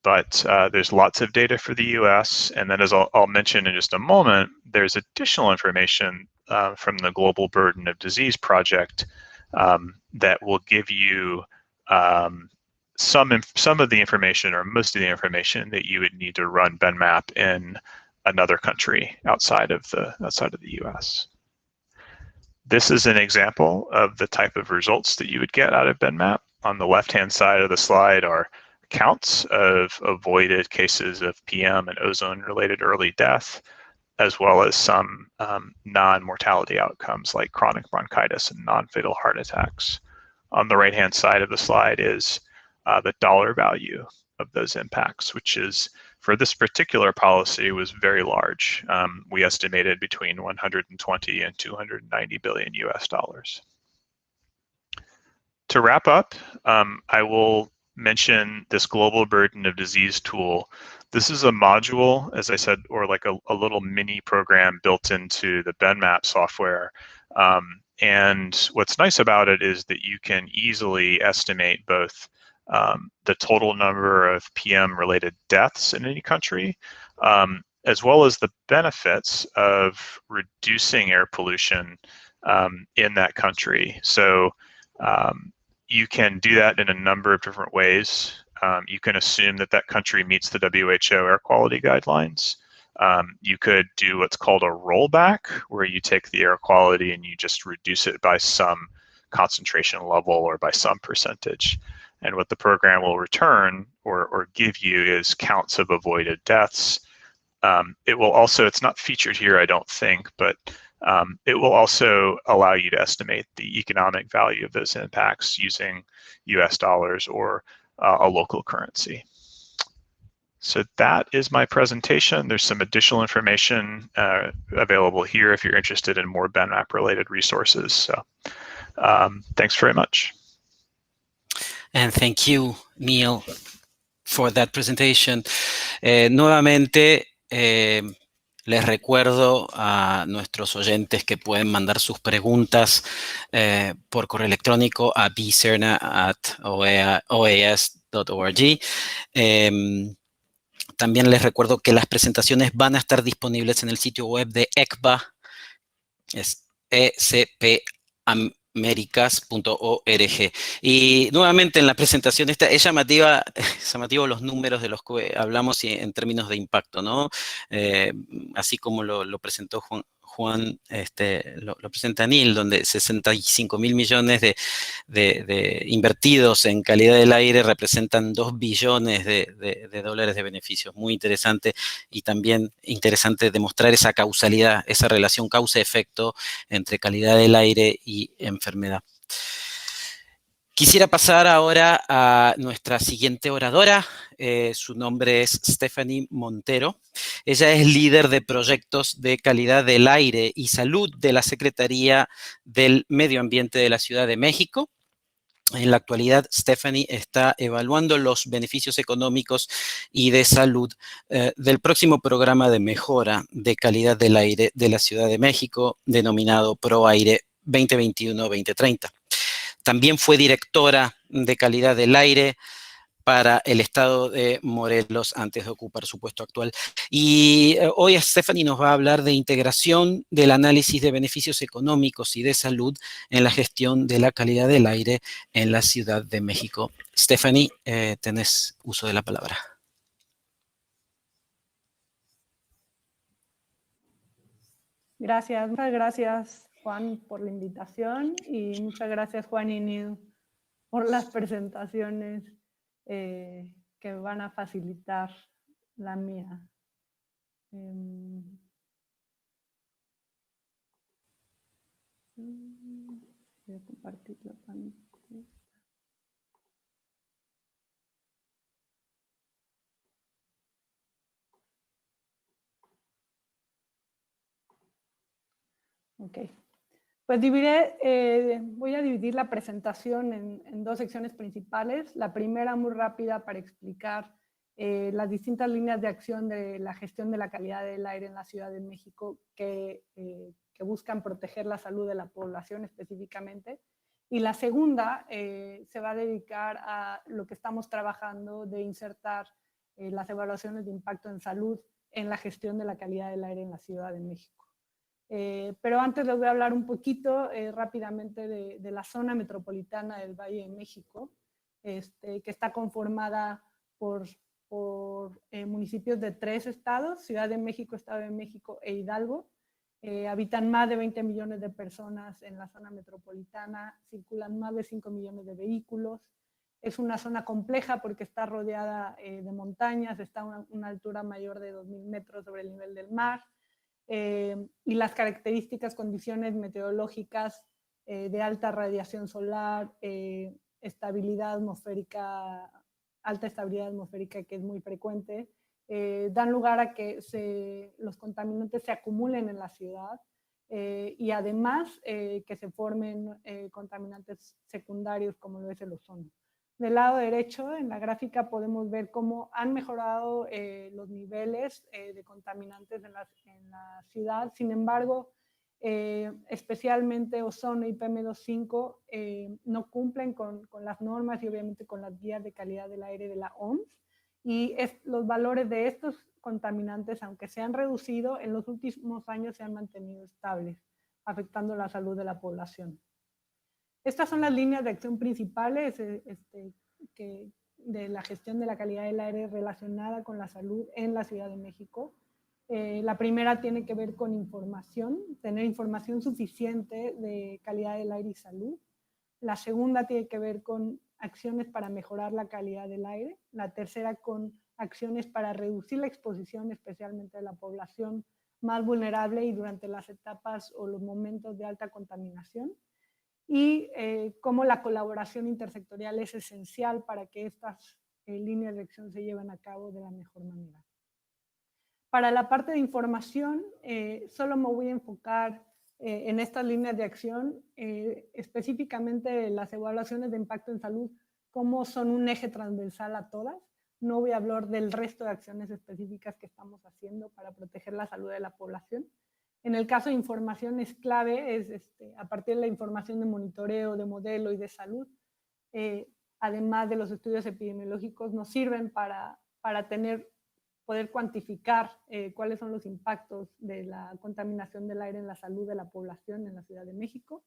but there's lots of data for the US. And then, as I'll mention in just a moment, there's additional information from the Global Burden of Disease Project that will give you some of the information, or most of the information, that you would need to run BenMaP in another country outside of the US. This is an example of the type of results that you would get out of BenMaP. On the left-hand side of the slide are counts of avoided cases of PM and ozone-related early death, as well as some non-mortality outcomes like chronic bronchitis and non-fatal heart attacks. On the right-hand side of the slide is the dollar value of those impacts, which is, for this particular policy, was very large. We estimated between 120 and 290 billion US dollars. To wrap up, I will mention this Global Burden of Disease tool. This is a module, as I said, or like a little mini program built into the BenMaP software. And what's nice about it is that you can easily estimate both the total number of PM-related deaths in any country, as well as the benefits of reducing air pollution in that country. So you can do that in a number of different ways. You can assume that that country meets the WHO air quality guidelines. You could do what's called a rollback, where you take the air quality and you just reduce it by some concentration level or by some percentage. And what the program will return or give you is counts of avoided deaths. It will also, it's not featured here, I don't think, but it will also allow you to estimate the economic value of those impacts using US dollars or a local currency. So that is my presentation. There's some additional information available here if you're interested in more BenMaP related resources. So thanks very much. And thank you, Neil, for that presentation. Nuevamente, les recuerdo a nuestros oyentes que pueden mandar sus preguntas por correo electrónico a bcerna@oas.org. También les recuerdo que las presentaciones van a estar disponibles en el sitio web de ECPA, es ecpamericas.org. Y nuevamente en la presentación es llamativo los números de los que hablamos en términos de impacto, ¿no? Así como lo presentó Juan, lo presenta Neil, donde 65.000 millones de invertidos en calidad del aire representan 2 billones de dólares de beneficios. Muy interesante, y también interesante demostrar esa causalidad, esa relación causa-efecto entre calidad del aire y enfermedad. Quisiera pasar ahora a nuestra siguiente oradora. Su nombre es Stephanie Montero. Ella es líder de proyectos de calidad del aire y salud de la Secretaría del Medio Ambiente de la Ciudad de México. En la actualidad, Stephanie está evaluando los beneficios económicos y de salud del próximo programa de mejora de calidad del aire de la Ciudad de México, denominado ProAire 2021-2030. También fue directora de calidad del aire para el estado de Morelos antes de ocupar su puesto actual. Y hoy Stephanie nos va a hablar de integración del análisis de beneficios económicos y de salud en la gestión de la calidad del aire en la Ciudad de México. Stephanie, tenés uso de la palabra. Gracias, muchas gracias Juan por la invitación y muchas gracias Juan y Niu por las presentaciones que van a facilitar la mía. Voy a compartir la pantalla. Ok. Pues voy a dividir la presentación en dos secciones principales. La primera muy rápida para explicar las distintas líneas de acción de la gestión de la calidad del aire en la Ciudad de México que buscan proteger la salud de la población específicamente. Y la segunda se va a dedicar a lo que estamos trabajando de insertar las evaluaciones de impacto en salud en la gestión de la calidad del aire en la Ciudad de México. Pero antes les voy a hablar un poquito rápidamente de la zona metropolitana del Valle de México, que está conformada por municipios de 3 estados, Ciudad de México, Estado de México e Hidalgo. Habitan más de 20 millones de personas en la zona metropolitana, circulan más de 5 millones de vehículos. Es una zona compleja porque está rodeada de montañas, está a una altura mayor de 2.000 metros sobre el nivel del mar. Y las características, condiciones meteorológicas de alta radiación solar, estabilidad atmosférica, alta estabilidad atmosférica que es muy frecuente, dan lugar a que los contaminantes se acumulen en la ciudad y además que se formen contaminantes secundarios como lo es el ozono. Del lado derecho, en la gráfica, podemos ver cómo han mejorado los niveles de contaminantes en la ciudad. Sin embargo, especialmente ozono y PM2.5 no cumplen con las normas y obviamente con las guías de calidad del aire de la OMS. Y los valores de estos contaminantes, aunque se han reducido, en los últimos años se han mantenido estables, afectando la salud de la población. Estas son las líneas de acción principales de la gestión de la calidad del aire relacionada con la salud en la Ciudad de México. La primera tiene que ver con información, tener información suficiente de calidad del aire y salud. La segunda tiene que ver con acciones para mejorar la calidad del aire. La tercera con acciones para reducir la exposición, especialmente de la población más vulnerable y durante las etapas o los momentos de alta contaminación. Y cómo la colaboración intersectorial es esencial para que estas líneas de acción se lleven a cabo de la mejor manera. Para la parte de información, solo me voy a enfocar en estas líneas de acción, específicamente las evaluaciones de impacto en salud, cómo son un eje transversal a todas. No voy a hablar del resto de acciones específicas que estamos haciendo para proteger la salud de la población. En el caso de información es clave, a partir de la información de monitoreo, de modelo y de salud, además de los estudios epidemiológicos, nos sirven para poder cuantificar cuáles son los impactos de la contaminación del aire en la salud de la población en la Ciudad de México.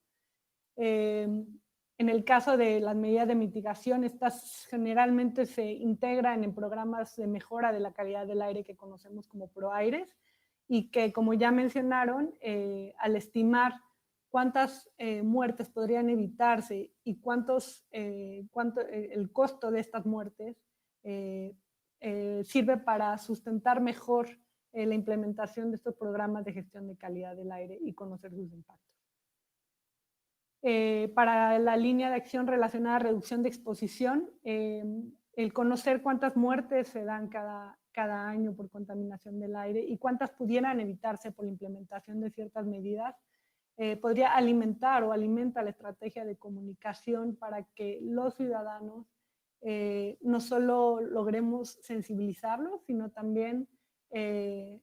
En el caso de las medidas de mitigación, estas generalmente se integran en programas de mejora de la calidad del aire que conocemos como ProAires, y que, como ya mencionaron, al estimar cuántas muertes podrían evitarse y el costo de estas muertes sirve para sustentar mejor la implementación de estos programas de gestión de calidad del aire y conocer sus impactos. Para la línea de acción relacionada a reducción de exposición, el conocer cuántas muertes se dan cada año por contaminación del aire y cuántas pudieran evitarse por la implementación de ciertas medidas, podría alimentar o alimenta la estrategia de comunicación para que los ciudadanos no solo logremos sensibilizarlos, sino también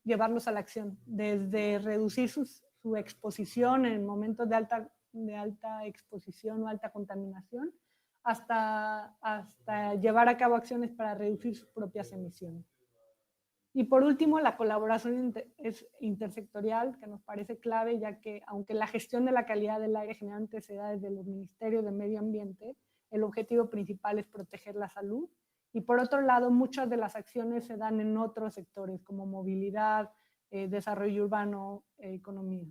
llevarlos a la acción, desde reducir su exposición en momentos de alta exposición o alta contaminación, hasta llevar a cabo acciones para reducir sus propias emisiones. Y por último, la colaboración es intersectorial, que nos parece clave, ya que aunque la gestión de la calidad del aire generalmente se da desde los ministerios de medio ambiente, el objetivo principal es proteger la salud. Y por otro lado, muchas de las acciones se dan en otros sectores, como movilidad, desarrollo urbano, economía.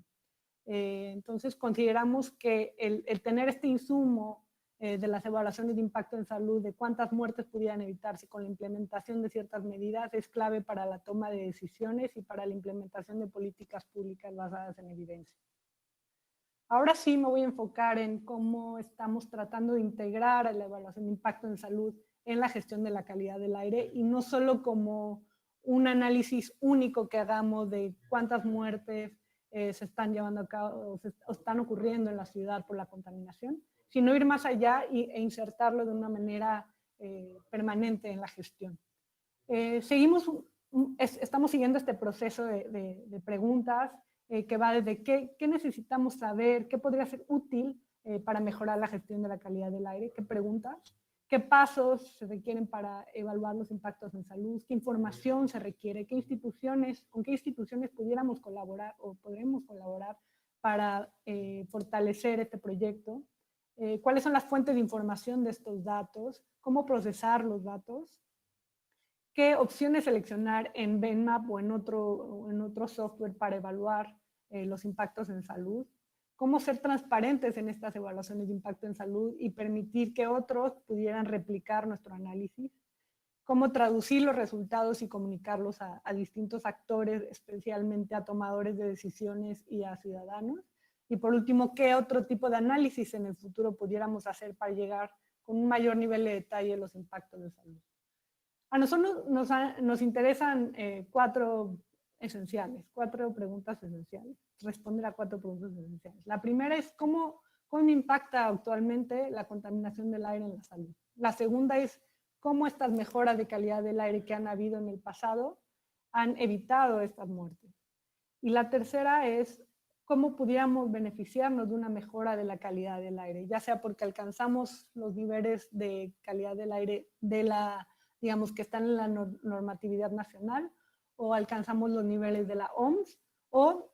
Entonces, consideramos que el tener este insumo de las evaluaciones de impacto en salud, de cuántas muertes pudieran evitarse con la implementación de ciertas medidas, es clave para la toma de decisiones y para la implementación de políticas públicas basadas en evidencia. Ahora sí me voy a enfocar en cómo estamos tratando de integrar la evaluación de impacto en salud en la gestión de la calidad del aire, y no solo como un análisis único que hagamos de cuántas muertes se están llevando a cabo o están ocurriendo en la ciudad por la contaminación, sino ir más allá e insertarlo de una manera permanente en la gestión. Estamos siguiendo este proceso de preguntas que va desde qué necesitamos saber, qué podría ser útil para mejorar la gestión de la calidad del aire, qué preguntas, qué pasos se requieren para evaluar los impactos en salud, qué información se requiere, con qué instituciones pudiéramos colaborar o podremos colaborar para fortalecer este proyecto, cuáles son las fuentes de información de estos datos, cómo procesar los datos, qué opciones seleccionar en BenMap o en otro software para evaluar los impactos en salud, cómo ser transparentes en estas evaluaciones de impacto en salud y permitir que otros pudieran replicar nuestro análisis, cómo traducir los resultados y comunicarlos a distintos actores, especialmente a tomadores de decisiones y a ciudadanos. Y por último, ¿qué otro tipo de análisis en el futuro pudiéramos hacer para llegar con un mayor nivel de detalle a los impactos de salud? A nosotros nos interesan cuatro preguntas esenciales, responder a 4 preguntas esenciales. La primera es ¿cómo impacta actualmente la contaminación del aire en la salud? La segunda es ¿cómo estas mejoras de calidad del aire que han habido en el pasado han evitado estas muertes? Y la tercera es cómo pudiéramos beneficiarnos de una mejora de la calidad del aire, ya sea porque alcanzamos los niveles de calidad del aire digamos que están en la normatividad nacional, o alcanzamos los niveles de la OMS, o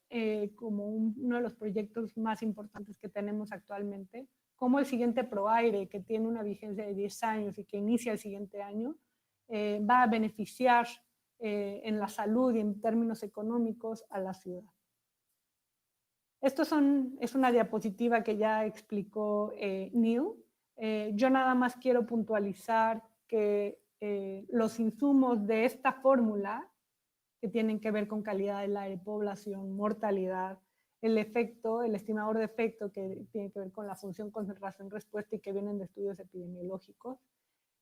como uno de los proyectos más importantes que tenemos actualmente, como el siguiente ProAire, que tiene una vigencia de 10 años y que inicia el siguiente año, va a beneficiar en la salud y en términos económicos a la ciudad. Esto es una diapositiva que ya explicó Neil. Yo nada más quiero puntualizar que los insumos de esta fórmula, que tienen que ver con calidad del aire, población, mortalidad, el estimador de efecto que tiene que ver con la función concentración-respuesta y que vienen de estudios epidemiológicos,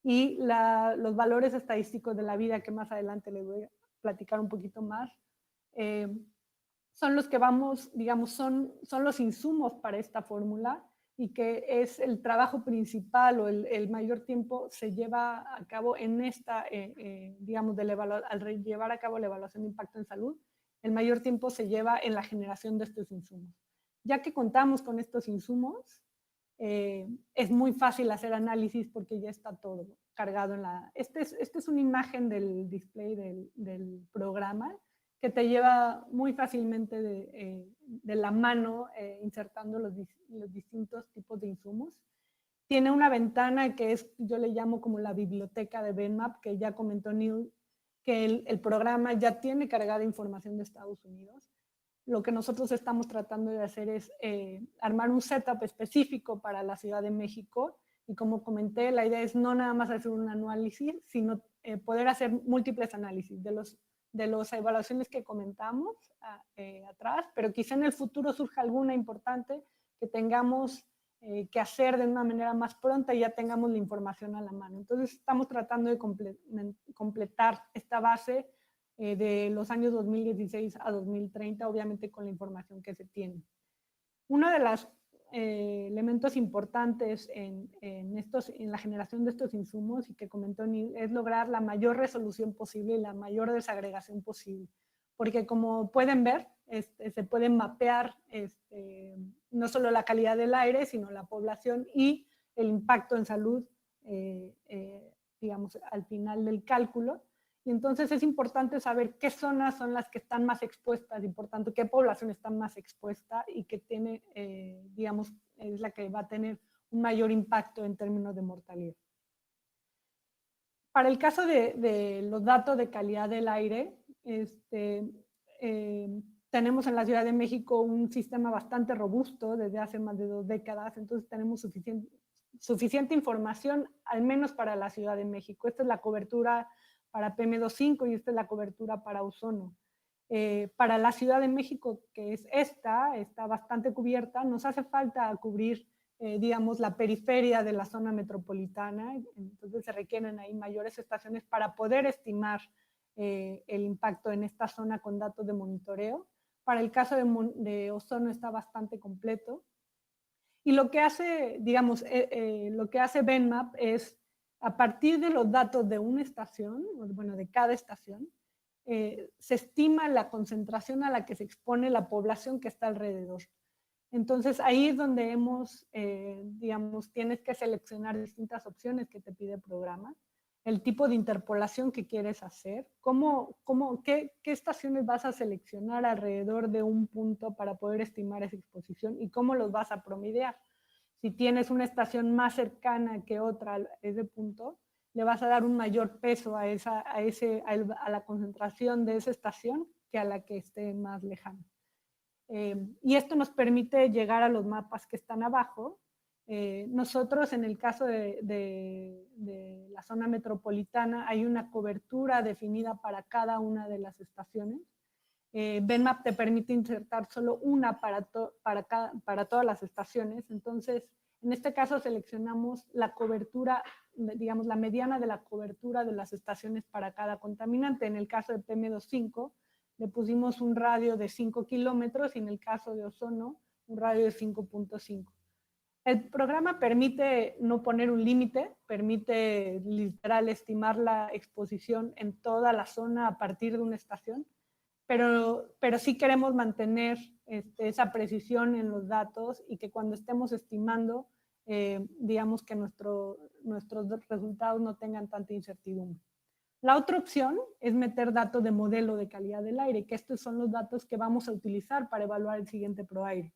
y los valores estadísticos de la vida, que más adelante les voy a platicar un poquito más, son los que son los insumos para esta fórmula, y que es el trabajo principal o el mayor tiempo se lleva a cabo en esta, al llevar a cabo la evaluación de impacto en salud, el mayor tiempo se lleva en la generación de estos insumos. Ya que contamos con estos insumos, es muy fácil hacer análisis porque ya está todo cargado en la... Esta es una imagen del display del programa, que te lleva muy fácilmente de la mano insertando los distintos tipos de insumos. Tiene una ventana que yo le llamo como la biblioteca de BenMap, que ya comentó Neil, que el programa ya tiene cargada información de Estados Unidos. Lo que nosotros estamos tratando de hacer es armar un setup específico para la Ciudad de México, y como comenté, la idea es no nada más hacer un análisis, sino poder hacer múltiples análisis de las evaluaciones que comentamos atrás, pero quizá en el futuro surja alguna importante que tengamos que hacer de una manera más pronta y ya tengamos la información a la mano. Entonces estamos tratando de completar esta base de los años 2016 a 2030, obviamente con la información que se tiene. Uno de los elementos importantes en la generación de estos insumos, y que comentó Neil, es lograr la mayor resolución posible y la mayor desagregación posible. Porque como pueden ver, se pueden mapear no solo la calidad del aire, sino la población y el impacto en salud, digamos, al final del cálculo. Y entonces es importante saber qué zonas son las que están más expuestas y por tanto qué población está más expuesta y que tiene, digamos, es la que va a tener un mayor impacto en términos de mortalidad. Para el caso de los datos de calidad del aire, tenemos en la Ciudad de México un sistema bastante robusto desde hace más de 2 décadas, entonces tenemos suficiente información, al menos para la Ciudad de México. Esta es la cobertura para PM2.5 y esta es la cobertura para ozono. Para la Ciudad de México, que es está bastante cubierta, nos hace falta cubrir, digamos, la periferia de la zona metropolitana, entonces se requieren ahí mayores estaciones para poder estimar el impacto en esta zona con datos de monitoreo. Para el caso de ozono está bastante completo. Y lo que hace, digamos, lo que hace BenMap es, a partir de los datos de una estación, bueno, de cada estación, se estima la concentración a la que se expone la población que está alrededor. Entonces, ahí es donde hemos, digamos, tienes que seleccionar distintas opciones que te pide el programa, el tipo de interpolación que quieres hacer, qué estaciones vas a seleccionar alrededor de un punto para poder estimar esa exposición y cómo los vas a promediar. Si tienes una estación más cercana que otra a ese punto, le vas a dar un mayor peso a la concentración de esa estación que a la que esté más lejana. Y esto nos permite llegar a los mapas que están abajo. Nosotros, en el caso de la zona metropolitana, hay una cobertura definida para cada una de las estaciones. BenMap te permite insertar solo una para todas las estaciones. Entonces, en este caso seleccionamos la cobertura, digamos, la mediana de la cobertura de las estaciones para cada contaminante. En el caso de PM2.5, le pusimos un radio de 5 kilómetros y en el caso de ozono, un radio de 5.5. El programa permite no poner un límite, permite literal estimar la exposición en toda la zona a partir de una estación, pero sí queremos mantener esa precisión en los datos y que cuando estemos estimando, digamos que nuestros resultados no tengan tanta incertidumbre. La otra opción es meter datos de modelo de calidad del aire, que estos son los datos que vamos a utilizar para evaluar el siguiente ProAire.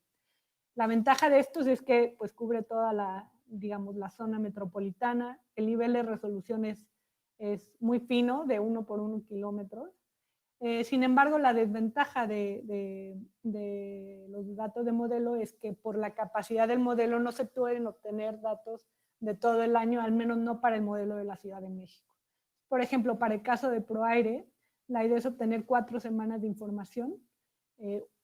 La ventaja de estos es que pues, cubre toda la, digamos, la zona metropolitana. El nivel de resolución es muy fino, de 1 por 1 kilómetros. Sin embargo, la desventaja de los datos de modelo es que por la capacidad del modelo no se pueden obtener datos de todo el año, al menos no para el modelo de la Ciudad de México. Por ejemplo, para el caso de ProAire, la idea es obtener 4 semanas de información,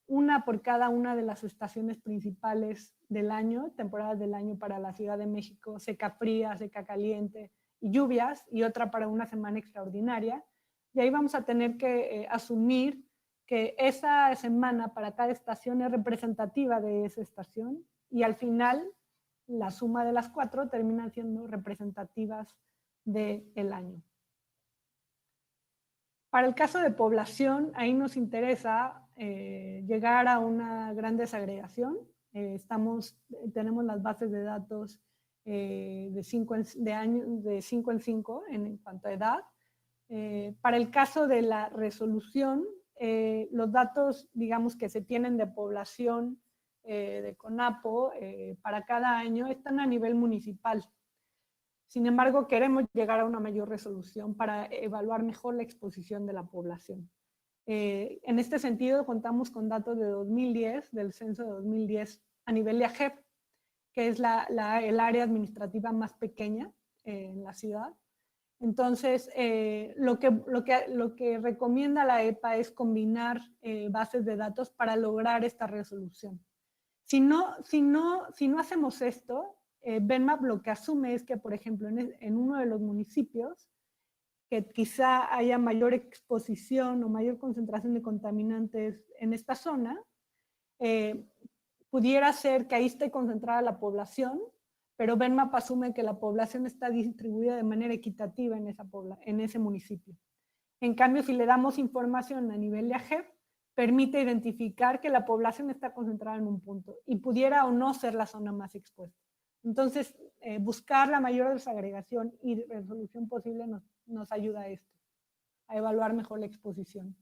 una por cada una de las estaciones principales del año, temporadas del año para la Ciudad de México, seca fría, seca caliente y lluvias, y otra para una semana extraordinaria. Y ahí vamos a tener que asumir que esa semana para cada estación es representativa de esa estación y al final la suma de las 4 terminan siendo representativas del año. Para el caso de población, ahí nos interesa llegar a una gran desagregación. Tenemos las bases de datos de 5 en 5 en cuanto a edad. Para el caso de la resolución, los datos, digamos, que se tienen de población de CONAPO para cada año están a nivel municipal. Sin embargo, queremos llegar a una mayor resolución para evaluar mejor la exposición de la población. En este sentido, contamos con datos de 2010, del censo de 2010, a nivel de AGEP, que es el área administrativa más pequeña en la ciudad. Entonces, lo que recomienda la EPA es combinar bases de datos para lograr esta resolución. Si no hacemos esto, BenMap lo que asume es que, por ejemplo, en uno de los municipios, que quizá haya mayor exposición o mayor concentración de contaminantes en esta zona, pudiera ser que ahí esté concentrada la población, pero BenMap asume que la población está distribuida de manera equitativa en ese municipio. En cambio, si le damos información a nivel de AGEP, permite identificar que la población está concentrada en un punto y pudiera o no ser la zona más expuesta. Entonces, buscar la mayor desagregación y resolución posible nos ayuda a esto, a evaluar mejor la exposición.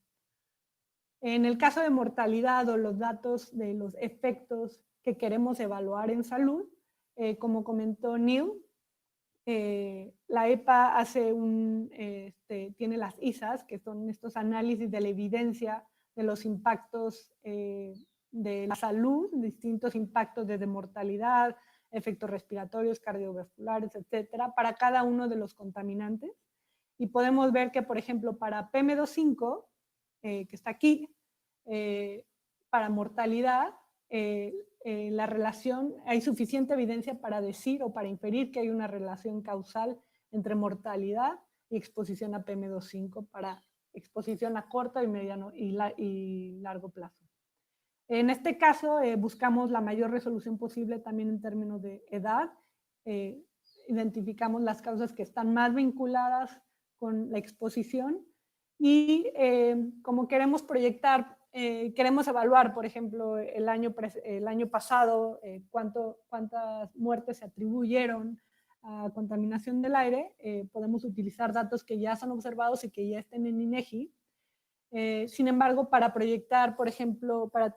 En el caso de mortalidad o los datos de los efectos que queremos evaluar en salud, como comentó Neil, la EPA hace tiene las ISAs, que son estos análisis de la evidencia de los impactos de la salud, distintos impactos desde mortalidad, efectos respiratorios, cardiovasculares, etcétera, para cada uno de los contaminantes. Y podemos ver que, por ejemplo, para PM2.5, que está aquí, para mortalidad, la relación, hay suficiente evidencia para decir o para inferir que hay una relación causal entre mortalidad y exposición a PM2.5 para exposición a corto y mediano y largo plazo. En este caso, buscamos la mayor resolución posible también en términos de edad. Identificamos las causas que están más vinculadas con la exposición y como queremos proyectar, queremos evaluar, por ejemplo, el año pasado, cuántas muertes se atribuyeron a contaminación del aire, podemos utilizar datos que ya son observados y que ya estén en INEGI. Sin embargo, para proyectar, por ejemplo, para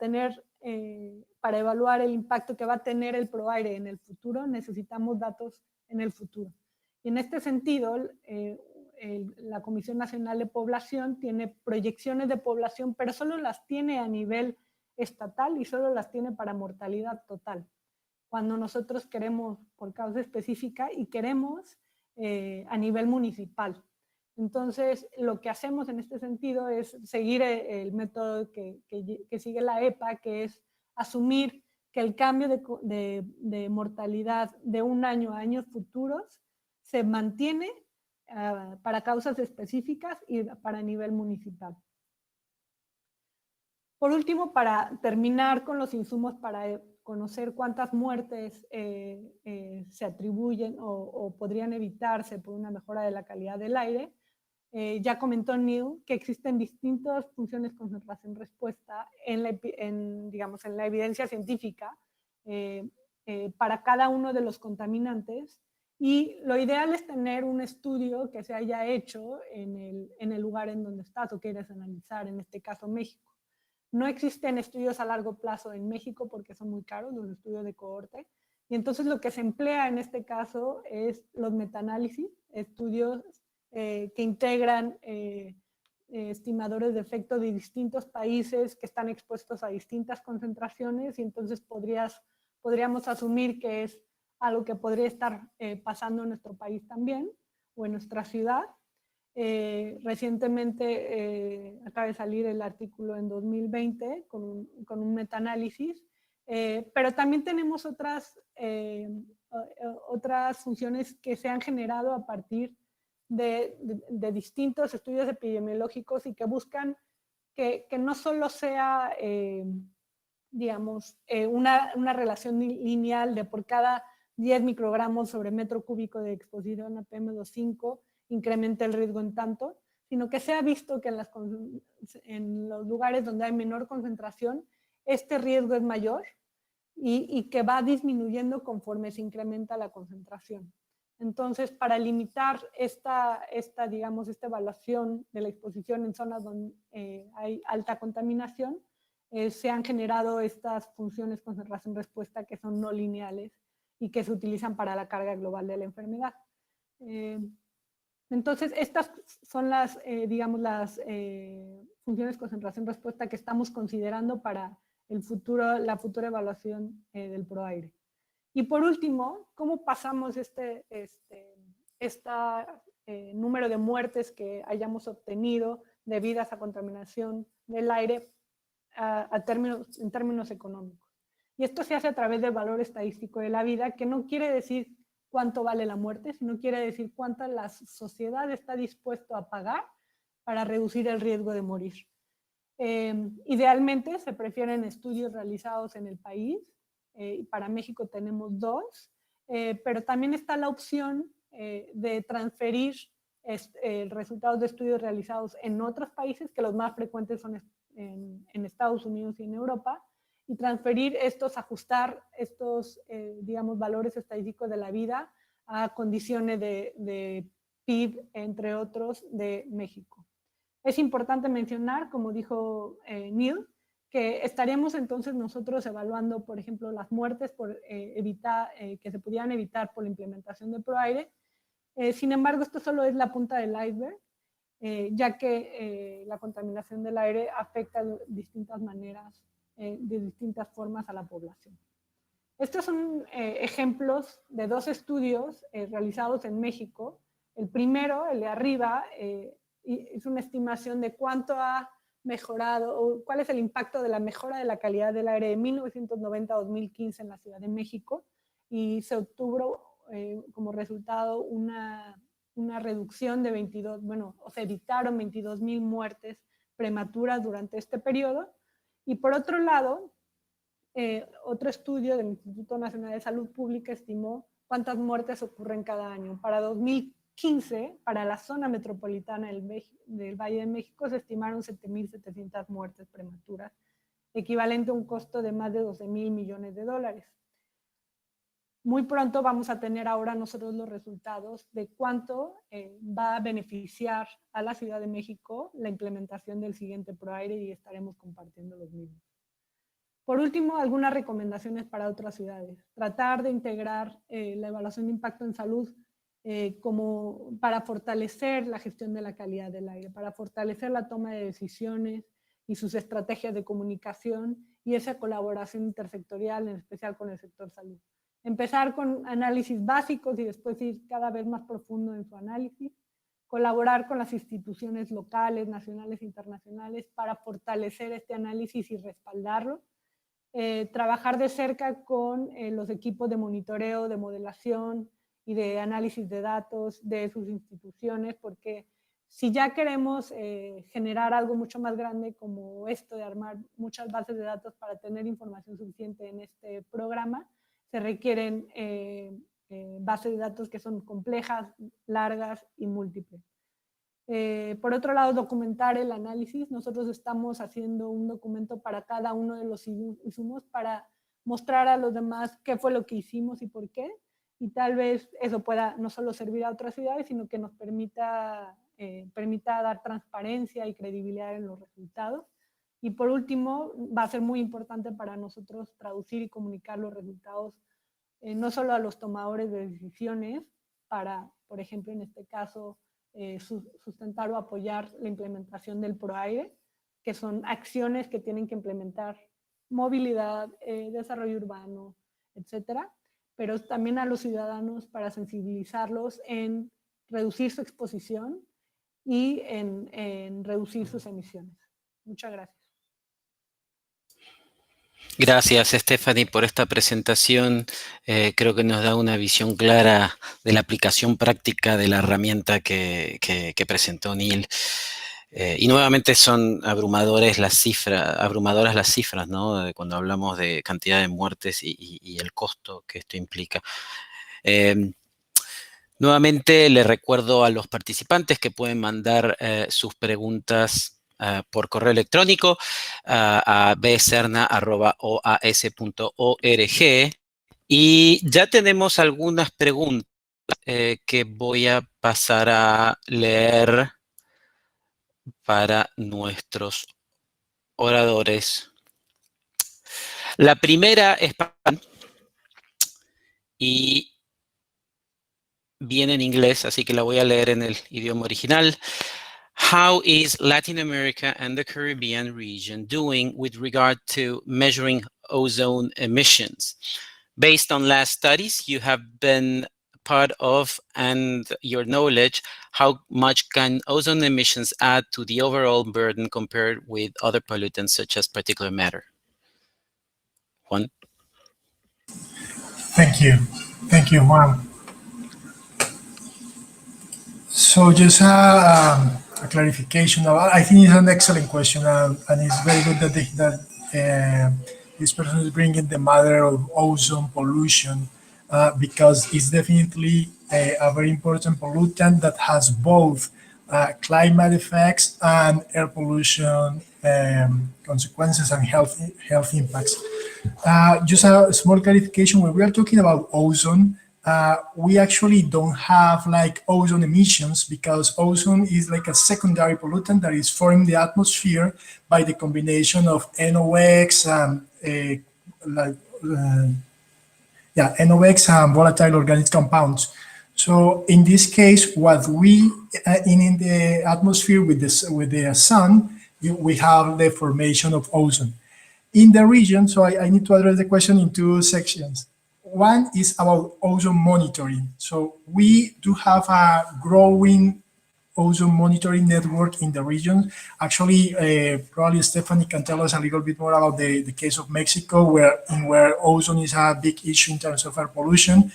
evaluar el impacto que va a tener el ProAire en el futuro, necesitamos datos en el futuro. Y en este sentido, la Comisión Nacional de Población tiene proyecciones de población, pero solo las tiene a nivel estatal y solo las tiene para mortalidad total. Cuando nosotros queremos por causa específica y queremos a nivel municipal. Entonces, lo que hacemos en este sentido es seguir el método que sigue la EPA, que es asumir que el cambio de mortalidad de un año a años futuros se mantiene para causas específicas y para nivel municipal. Por último, para terminar con los insumos para conocer cuántas muertes se atribuyen o podrían evitarse por una mejora de la calidad del aire, ya comentó Neil que existen distintas funciones concentración-respuesta en la evidencia científica para cada uno de los contaminantes, y lo ideal es tener un estudio que se haya hecho en el lugar en donde estás o quieres analizar, en este caso México. No existen estudios a largo plazo en México porque son muy caros, los estudios de cohorte, y entonces lo que se emplea en este caso es los metaanálisis, estudios que integran estimadores de efecto de distintos países que están expuestos a distintas concentraciones, y entonces podríamos asumir que es algo que podría estar pasando en nuestro país también o en nuestra ciudad. Recientemente acaba de salir el artículo en 2020 con un metaanálisis, pero también tenemos otras funciones que se han generado a partir de distintos estudios epidemiológicos y que buscan que no solo sea, una relación lineal de por cada 10 microgramos sobre metro cúbico de exposición a PM2.5 incrementa el riesgo en tanto, sino que se ha visto que en los lugares donde hay menor concentración, este riesgo es mayor y que va disminuyendo conforme se incrementa la concentración. Entonces, para limitar esta evaluación de la exposición en zonas donde hay alta contaminación, se han generado estas funciones concentración-respuesta que son no lineales y que se utilizan para la carga global de la enfermedad. Entonces, estas son las funciones concentración-respuesta que estamos considerando para la futura evaluación del ProAire. Y por último, ¿cómo pasamos este número de muertes que hayamos obtenido debidas a contaminación del aire en términos económicos? Y esto se hace a través del valor estadístico de la vida, que no quiere decir cuánto vale la muerte, sino quiere decir cuánto la sociedad está dispuesto a pagar para reducir el riesgo de morir. Idealmente se prefieren estudios realizados en el país. Para México tenemos 2, pero también está la opción de transferir resultados de estudios realizados en otros países, que los más frecuentes son en Estados Unidos y en Europa, y transferir ajustar estos, digamos, valores estadísticos de la vida a condiciones de PIB, entre otros, de México. Es importante mencionar, como dijo Neil, que estaríamos entonces nosotros evaluando, por ejemplo, las muertes que se pudieran evitar por la implementación de ProAire. Sin embargo, esto solo es la punta del iceberg, ya que la contaminación del aire afecta de distintas maneras, de distintas formas a la población. Estos son ejemplos de 2 estudios realizados en México. El primero, el de arriba, es una estimación de cuánto ha mejorado o cuál es el impacto de la mejora de la calidad del aire de 1990 a 2015 en la Ciudad de México, y se obtuvo como resultado una reducción de 22, o se evitaron 22,000 muertes prematuras durante este periodo. Y por otro lado, otro estudio del Instituto Nacional de Salud Pública estimó cuántas muertes ocurren cada año. Para 2015, para la zona metropolitana del Valle de México, se estimaron 7,700 muertes prematuras, equivalente a un costo de más de 12,000 millones de dólares. Muy pronto vamos a tener ahora nosotros los resultados de cuánto va a beneficiar a la Ciudad de México la implementación del siguiente ProAire, y estaremos compartiendo los mismos. Por último, algunas recomendaciones para otras ciudades. Tratar de integrar la evaluación de impacto en salud como para fortalecer la gestión de la calidad del aire, para fortalecer la toma de decisiones y sus estrategias de comunicación y esa colaboración intersectorial, en especial con el sector salud. Empezar con análisis básicos y después ir cada vez más profundo en su análisis. Colaborar con las instituciones locales, nacionales e internacionales para fortalecer este análisis y respaldarlo. Trabajar de cerca con los equipos de monitoreo, de modelación y de análisis de datos de sus instituciones, porque si ya queremos generar algo mucho más grande como esto de armar muchas bases de datos para tener información suficiente en este programa, se requieren bases de datos que son complejas, largas y múltiples. Por otro lado, documentar el análisis. Nosotros estamos haciendo un documento para cada uno de los insumos para mostrar a los demás qué fue lo que hicimos y por qué, y tal vez eso pueda no solo servir a otras ciudades, sino que nos permita dar transparencia y credibilidad en los resultados. Y por último, va a ser muy importante para nosotros traducir y comunicar los resultados no solo a los tomadores de decisiones para, por ejemplo, en este caso, sustentar o apoyar la implementación del ProAire, que son acciones que tienen que implementar movilidad, desarrollo urbano, etcétera, pero también a los ciudadanos para sensibilizarlos en reducir su exposición y en reducir sus emisiones. Muchas gracias. Gracias, Stephanie, por esta presentación. Creo que nos da una visión clara de la aplicación práctica de la herramienta que presentó Neil. Y nuevamente son abrumadoras las cifras, ¿no? Cuando hablamos de cantidad de muertes y el costo que esto implica. Nuevamente le recuerdo a los participantes que pueden mandar sus preguntas por correo electrónico a bserna@oas.org, y ya tenemos algunas preguntas que voy a pasar a leer para nuestros oradores. La primera es y viene en inglés, así que la voy a leer en el idioma original. How is Latin America and the Caribbean region doing with regard to measuring ozone emissions? Based on last studies you have been part of and your knowledge, how much can ozone emissions add to the overall burden compared with other pollutants such as particulate matter? Juan? Thank you, Juan. So just a clarification. I think it's an excellent question, and it's very good that this person is bringing the matter of ozone pollution because it's definitely a very important pollutant that has both climate effects and air pollution consequences and health impacts. Just a small clarification, when we are talking about ozone, we actually don't have like ozone emissions because ozone is like a secondary pollutant that is formed in the atmosphere by the combination of NOx and NOx and volatile organic compounds. So in this case, what we in the atmosphere with the sun, we have the formation of ozone. In the region, so I need to address the question in two sections. One is about ozone monitoring. So we do have a growing ozone monitoring network in the region. Actually, probably Stephanie can tell us a little bit more about the case of Mexico, where ozone is a big issue in terms of air pollution.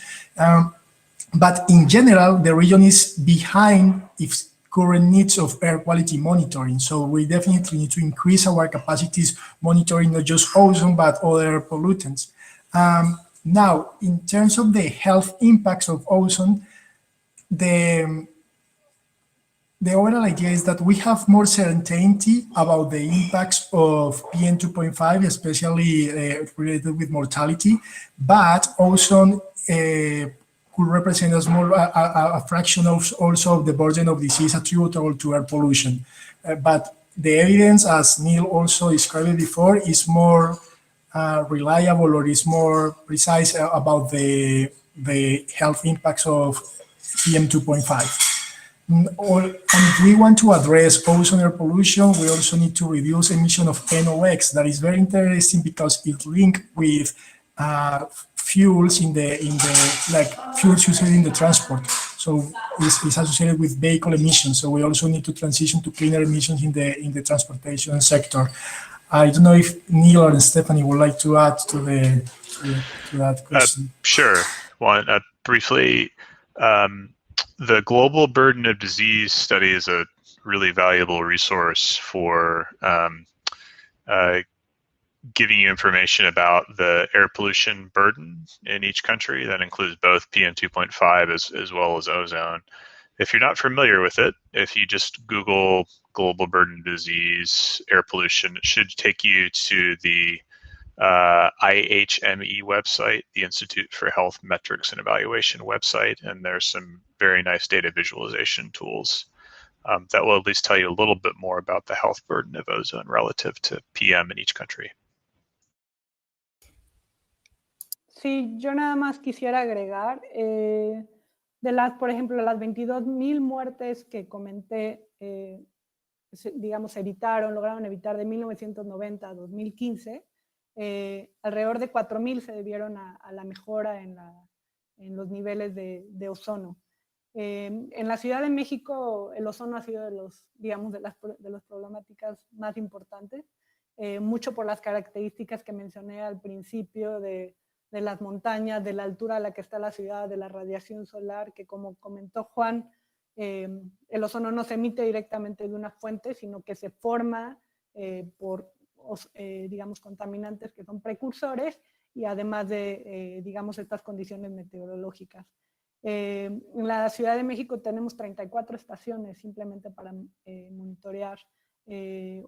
But in general, the region is behind its current needs of air quality monitoring. So we definitely need to increase our capacities monitoring not just ozone, but other pollutants. Now, in terms of the health impacts of ozone, the overall idea is that we have more certainty about the impacts of PM 2.5, especially related with mortality, but ozone could represent a fraction of also of the burden of disease attributable to air pollution. But the evidence, as Neil also described before, is more reliable or is more precise about the health impacts of PM 2.5. And if we want to address ozone air pollution, we also need to reduce emission of NOx. That is very interesting because it's linked with fuels like fuels used in the transport. So it's associated with vehicle emissions. So we also need to transition to cleaner emissions in the transportation sector. I don't know if Neil or Stephanie would like to add to that question. Sure. Briefly, the Global Burden of Disease study is a really valuable resource for giving you information about the air pollution burden in each country. That includes both PM 2.5 as well as ozone. If you're not familiar with it, if you just Google global burden disease, air pollution, it should take you to the IHME website, the Institute for Health Metrics and Evaluation website, and there's some very nice data visualization tools that will at least tell you a little bit more about the health burden of ozone relative to PM in each country. Sí, yo nada más quisiera agregar, por ejemplo, las 22,000 muertes que comenté, digamos, lograron evitar de 1990 a 2015, alrededor de 4,000 se debieron a la mejora en los niveles de ozono. En la Ciudad de México, el ozono ha sido de las problemáticas más importantes, mucho por las características que mencioné al principio de las montañas, de la altura a la que está la ciudad, de la radiación solar, que como comentó Juan, el ozono no se emite directamente de una fuente, sino que se forma por, digamos, contaminantes que son precursores y además de, digamos, estas condiciones meteorológicas. En la Ciudad de México tenemos 34 estaciones simplemente para monitorear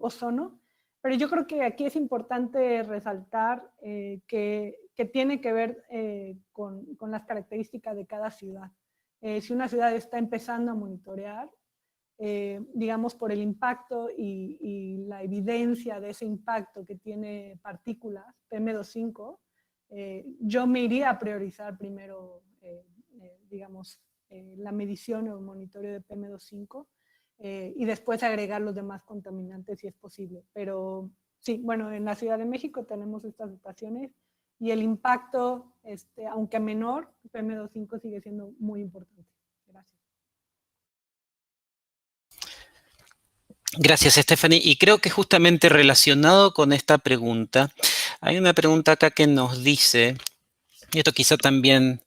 ozono, pero yo creo que aquí es importante resaltar que tiene que ver con las características de cada ciudad. Si una ciudad está empezando a monitorear, digamos, por el impacto y la evidencia de ese impacto que tiene partículas, PM2.5, yo me iría a priorizar primero, digamos, la medición o el monitoreo de PM2.5 y después agregar los demás contaminantes si es posible. Pero sí, bueno, en la Ciudad de México tenemos estas estaciones y el impacto, aunque menor, PM2.5 sigue siendo muy importante. Gracias. Gracias, Stephanie. Y creo que justamente relacionado con esta pregunta, hay una pregunta acá que nos dice, Y esto quizá también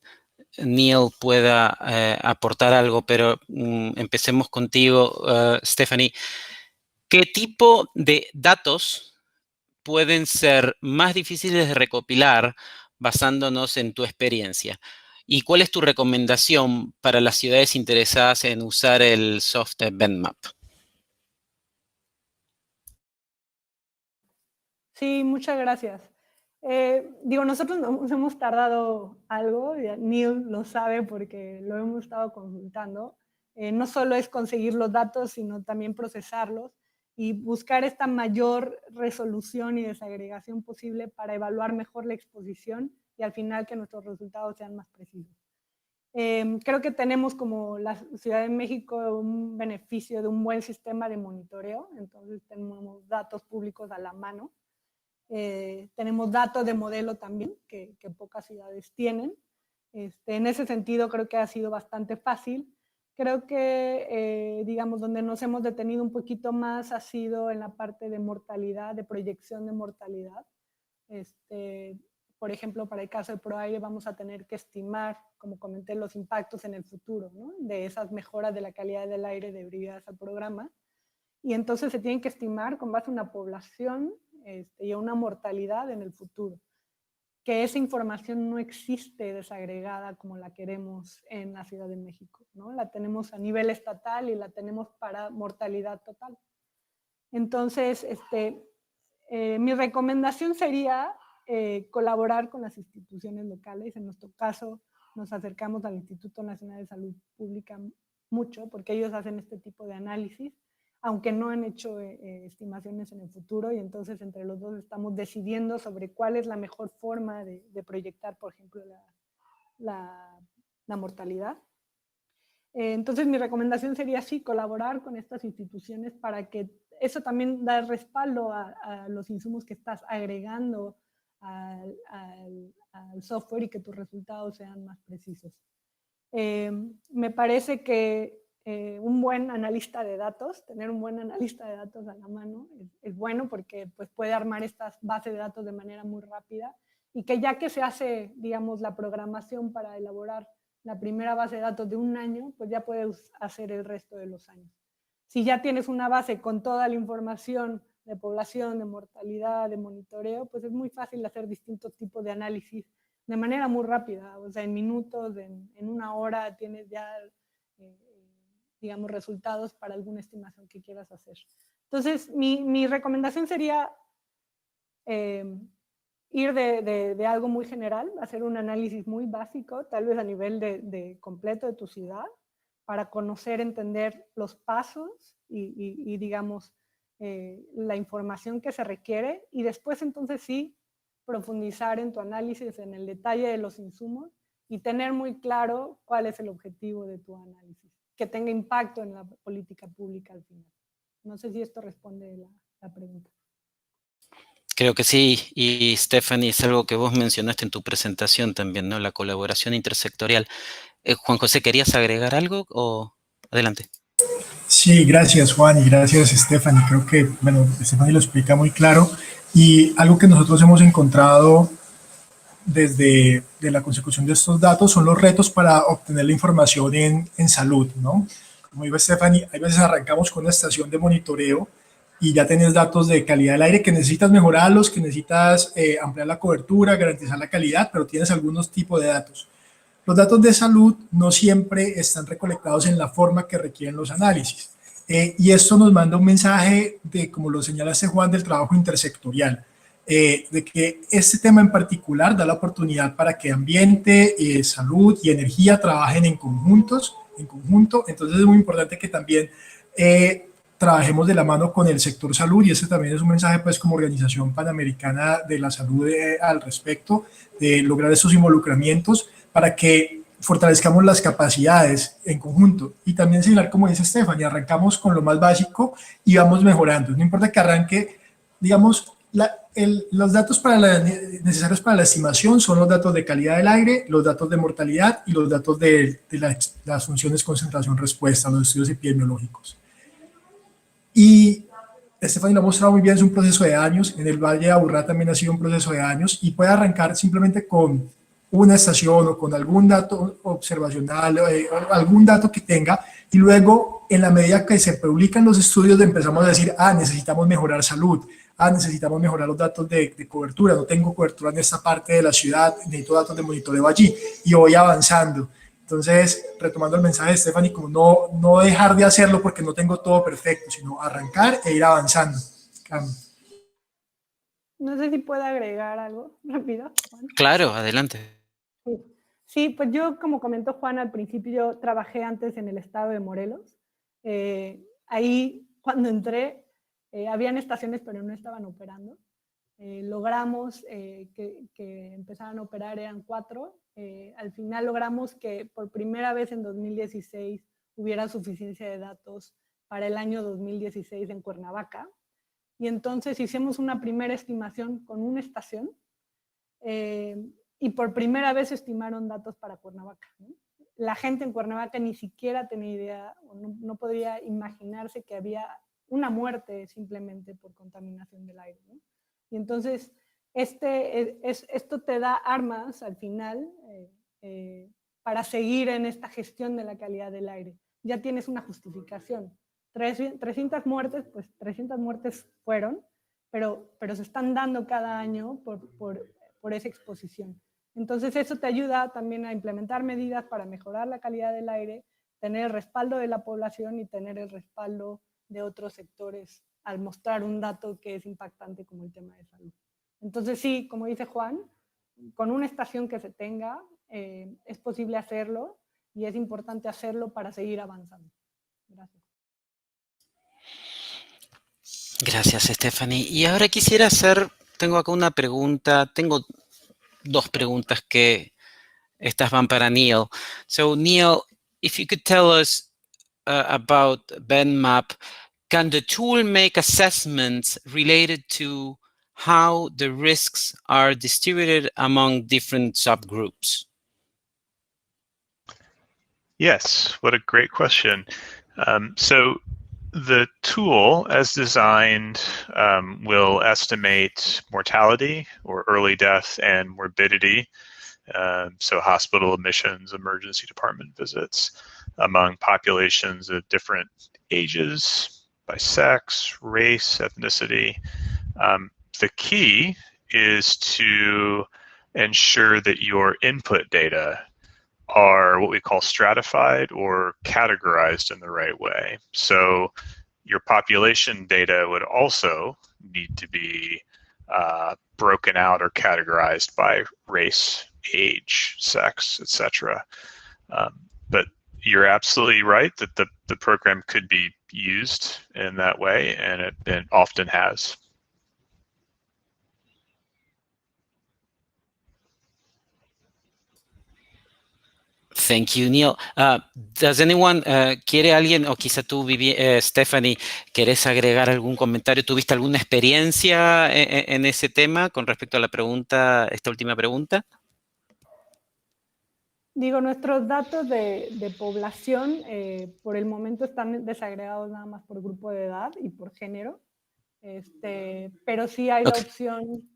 Neil pueda aportar algo, pero empecemos contigo, Stephanie. ¿Qué tipo de datos pueden ser más difíciles de recopilar basándonos en tu experiencia? ¿Y cuál es tu recomendación para las ciudades interesadas en usar el soft Event Map? Sí, muchas gracias. Nosotros nos hemos tardado algo, Neil lo sabe porque lo hemos estado consultando. No solo es conseguir los datos, sino también procesarlos y buscar esta mayor resolución y desagregación posible para evaluar mejor la exposición y al final que nuestros resultados sean más precisos. Creo que tenemos como la Ciudad de México un beneficio de un buen sistema de monitoreo, entonces tenemos datos públicos a la mano. Tenemos datos de modelo también, que pocas ciudades tienen. En ese sentido creo que ha sido bastante fácil. Creo que, digamos, donde nos hemos detenido un poquito más ha sido en la parte de mortalidad, de proyección de mortalidad. Por ejemplo, para el caso de ProAire vamos a tener que estimar, como comenté, los impactos en el futuro, ¿no? De esas mejoras de la calidad del aire debidas al programa. Y entonces se tienen que estimar con base a una población y a una mortalidad en el futuro. Que esa información no existe desagregada como la queremos en la Ciudad de México, ¿no? La tenemos a nivel estatal y la tenemos para mortalidad total. Entonces, mi recomendación sería colaborar con las instituciones locales. En nuestro caso, nos acercamos al Instituto Nacional de Salud Pública mucho, porque ellos hacen este tipo de análisis, aunque no han hecho estimaciones en el futuro, y entonces entre los dos estamos decidiendo sobre cuál es la mejor forma de proyectar, por ejemplo, la mortalidad. Entonces mi recomendación sería sí, colaborar con estas instituciones para que eso también da respaldo a los insumos que estás agregando al software y que tus resultados sean más precisos. Me parece que un buen analista de datos, tener un buen analista de datos a la mano es bueno porque pues, puede armar estas bases de datos de manera muy rápida y que ya que se hace, digamos, la programación para elaborar la primera base de datos de un año, pues ya puedes hacer el resto de los años. Si ya tienes una base con toda la información de población, de mortalidad, de monitoreo, pues es muy fácil hacer distintos tipos de análisis de manera muy rápida, o sea, en minutos, en una hora tienes ya, digamos, resultados para alguna estimación que quieras hacer. Entonces, mi recomendación sería ir de algo muy general, hacer un análisis muy básico, tal vez a nivel de completo de tu ciudad, para conocer, entender los pasos y digamos, la información que se requiere, y después entonces sí, profundizar en tu análisis, en el detalle de los insumos, y tener muy claro cuál es el objetivo de tu análisis, que tenga impacto en la política pública al final. No sé si esto responde la pregunta. Creo que sí, y Stephanie, es algo que vos mencionaste en tu presentación también, ¿no? La colaboración intersectorial. Juan José, ¿querías agregar algo o adelante? Sí, gracias Juan y gracias Stephanie. Creo que, bueno, Stephanie lo explica muy claro, y algo que nosotros hemos encontrado desde la consecución de estos datos son los retos para obtener la información en salud, ¿no? Como dijo Stephanie, hay veces arrancamos con una estación de monitoreo y ya tienes datos de calidad del aire que necesitas mejorarlos, que necesitas ampliar la cobertura, garantizar la calidad, pero tienes algunos tipos de datos. Los datos de salud no siempre están recolectados en la forma que requieren los análisis. Y esto nos manda un mensaje de, como lo señalaste Juan, del trabajo intersectorial. De que este tema en particular da la oportunidad para que ambiente, salud y energía trabajen en conjunto. Entonces es muy importante que también trabajemos de la mano con el sector salud, y ese también es un mensaje pues como Organización Panamericana de la Salud al respecto, de lograr esos involucramientos para que fortalezcamos las capacidades en conjunto. Y también señalar, como dice Stephanie, arrancamos con lo más básico y vamos mejorando. No importa que arranque, digamos, los datos necesarios para la estimación son los datos de calidad del aire, los datos de mortalidad y los datos de las funciones concentración-respuesta, los estudios epidemiológicos. Y Stephanie lo ha mostrado muy bien, es un proceso de años. En el Valle de Aburrá también ha sido un proceso de años, y puede arrancar simplemente con una estación o con algún dato observacional, algún dato que tenga, y luego en la medida que se publican los estudios empezamos a decir, necesitamos mejorar salud, necesitamos mejorar los datos de cobertura, no tengo cobertura en esta parte de la ciudad, necesito datos de monitoreo allí, y voy avanzando. Entonces, retomando el mensaje de Stephanie, como no dejar de hacerlo porque no tengo todo perfecto, sino arrancar e ir avanzando. No sé si puedo agregar algo rápido, Juan. Claro, adelante. Sí, pues yo, como comentó Juan al principio, yo trabajé antes en el estado de Morelos. Ahí, cuando entré, habían estaciones, pero no estaban operando. Logramos que empezaran a operar, eran 4. Al final logramos que por primera vez en 2016 hubiera suficiencia de datos para el año 2016 en Cuernavaca. Y entonces hicimos una primera estimación con una estación y por primera vez estimaron datos para Cuernavaca, ¿no? La gente en Cuernavaca ni siquiera tenía idea, o no podría imaginarse que había una muerte simplemente por contaminación del aire, ¿no? Y entonces esto te da armas al final para seguir en esta gestión de la calidad del aire. Ya tienes una justificación. 300 muertes, pues 300 muertes fueron, pero se están dando cada año por esa exposición. Entonces eso te ayuda también a implementar medidas para mejorar la calidad del aire, tener el respaldo de la población y tener el respaldo de otros sectores al mostrar un dato que es impactante como el tema de salud. Entonces sí, como dice Juan, con una estación que se tenga es posible hacerlo y es importante hacerlo para seguir avanzando. Gracias. Gracias, Stephanie. Y ahora quisiera tengo acá una pregunta, tengo 2 preguntas que estas van para Neil. So Neil, if you could tell us about BenMap, can the tool make assessments related to how the risks are distributed among different subgroups? Yes, what a great question. So the tool, as designed, will estimate mortality or early death and morbidity, so hospital admissions, emergency department visits, among populations of different ages, by sex, race, ethnicity. The key is to ensure that your input data are what we call stratified or categorized in the right way. So your population data would also need to be broken out or categorized by race, age, sex, etc. But you're absolutely right that the program could be used in that way, and it often has. Thank you, Neil. Does anyone, quiere alguien, o quizá tú, Stephanie, querés agregar algún comentario? ¿Tuviste alguna experiencia en ese tema con respecto a la pregunta, esta última pregunta? Digo, nuestros datos de población por el momento están desagregados nada más por grupo de edad y por género, pero sí hay la opción,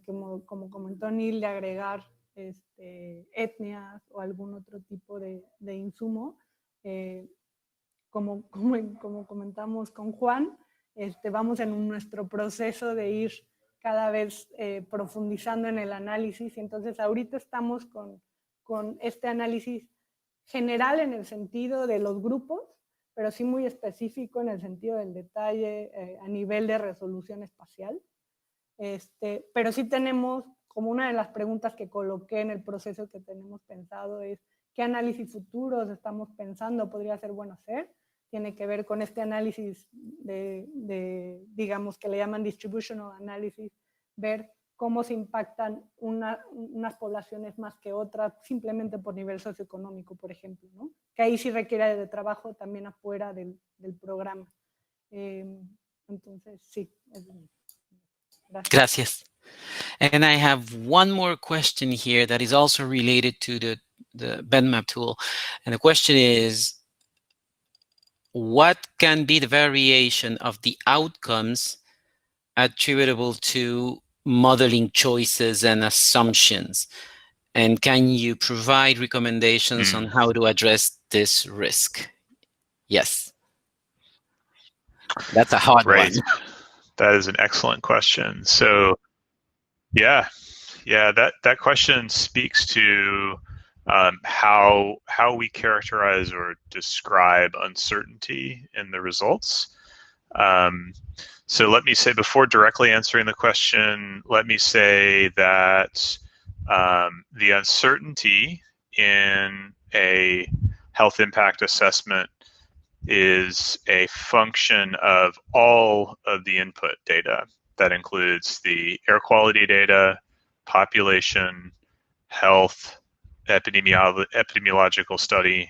como comentó Neil, de agregar etnias o algún otro tipo de insumo. Como comentamos con Juan, vamos en nuestro proceso de ir cada vez profundizando en el análisis, y entonces ahorita estamos con este análisis general en el sentido de los grupos, pero sí muy específico en el sentido del detalle a nivel de resolución espacial. Pero sí tenemos, como una de las preguntas que coloqué en el proceso que tenemos pensado es ¿qué análisis futuros estamos pensando podría ser bueno hacer? Tiene que ver con este análisis digamos, que le llaman distributional analysis, ver cómo se impactan unas poblaciones más que otras, simplemente por nivel socioeconómico, por ejemplo, ¿no? Que ahí sí requiere de trabajo también afuera del programa. Entonces, sí. Gracias. Gracias. And I have one more question here that is also related to the BenMap tool. And the question is, what can be the variation of the outcomes attributable to modeling choices and assumptions? And can you provide recommendations on how to address this risk? Yes. That's a hard one. That is an excellent question. So, yeah, that question speaks to how we characterize or describe uncertainty in the results. So let me say, before directly answering the question, let me say that the uncertainty in a health impact assessment is a function of all of the input data. That includes the air quality data, population, health, epidemiological study,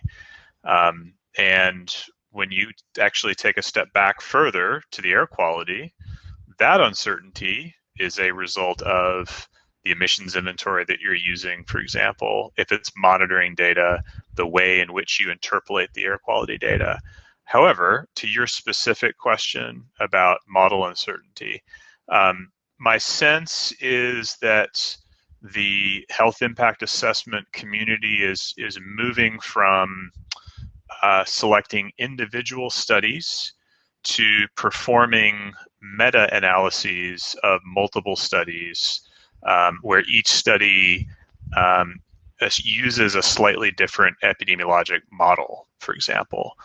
and when you actually take a step back further to the air quality, that uncertainty is a result of the emissions inventory that you're using, for example, if it's monitoring data, the way in which you interpolate the air quality data. However, to your specific question about model uncertainty, my sense is that the health impact assessment community is moving from selecting individual studies to performing meta-analyses of multiple studies, where each study uses a slightly different epidemiologic model, for example.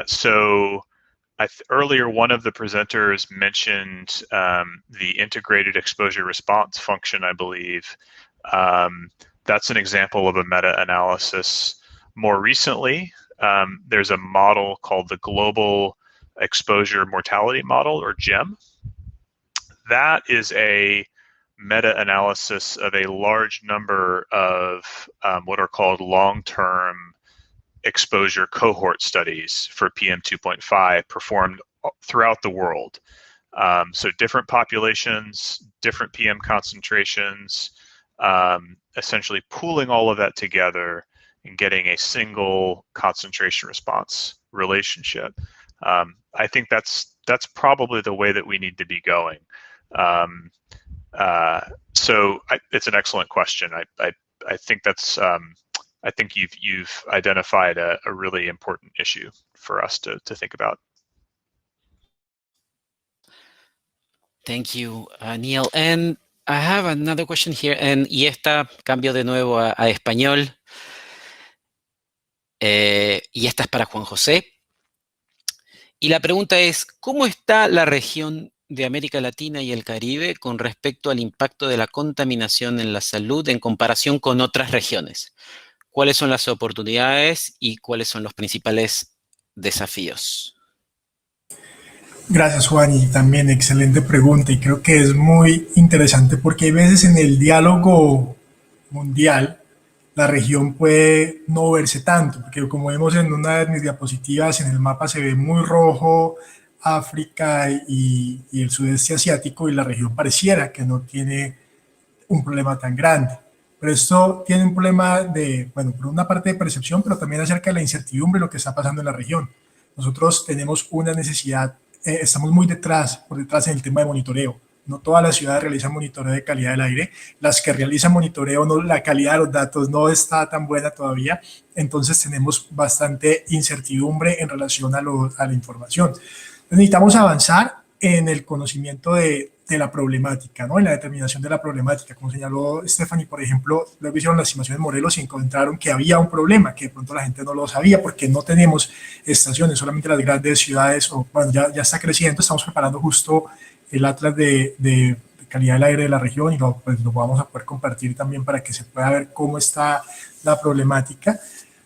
So earlier, one of the presenters mentioned the integrated exposure response function, I believe. That's an example of a meta-analysis. More recently, there's a model called the Global Exposure Mortality Model, or GEM. That is a meta-analysis of a large number of what are called long-term exposure cohort studies for PM2.5 performed throughout the world. So different populations, different PM concentrations, essentially pooling all of that together and getting a single concentration response relationship. I think that's probably the way that we need to be going. So it's an excellent question. I think that's I think you've identified a really important issue for us to think about. Thank you, Neil. And I have another question here, y esta cambio de nuevo a español. Y esta es para Juan José. Y la pregunta es, ¿cómo está la región de América Latina y el Caribe con respecto al impacto de la contaminación en la salud en comparación con otras regiones? ¿Cuáles son las oportunidades y cuáles son los principales desafíos? Gracias, Juan, y también excelente pregunta, y creo que es muy interesante porque hay veces en el diálogo mundial la región puede no verse tanto, porque como vemos en una de mis diapositivas, en el mapa se ve muy rojo África y el sudeste asiático, y la región pareciera que no tiene un problema tan grande. Pero esto tiene un problema de, bueno, por una parte de percepción, pero también acerca de la incertidumbre de lo que está pasando en la región. Nosotros tenemos una necesidad, estamos muy por detrás en el tema de monitoreo. No todas las ciudades realizan monitoreo de calidad del aire. Las que realizan monitoreo, la calidad de los datos no está tan buena todavía. Entonces tenemos bastante incertidumbre en relación a la información. Entonces, necesitamos avanzar en el conocimiento de la problemática, ¿no? En la determinación de la problemática. Como señaló Stephanie, por ejemplo, luego hicieron la estimación en Morelos y encontraron que había un problema, que de pronto la gente no lo sabía porque no tenemos estaciones, solamente las grandes ciudades, o bueno, ya está creciendo. Estamos preparando justo el atlas de calidad del aire de la región y lo vamos a poder compartir también para que se pueda ver cómo está la problemática.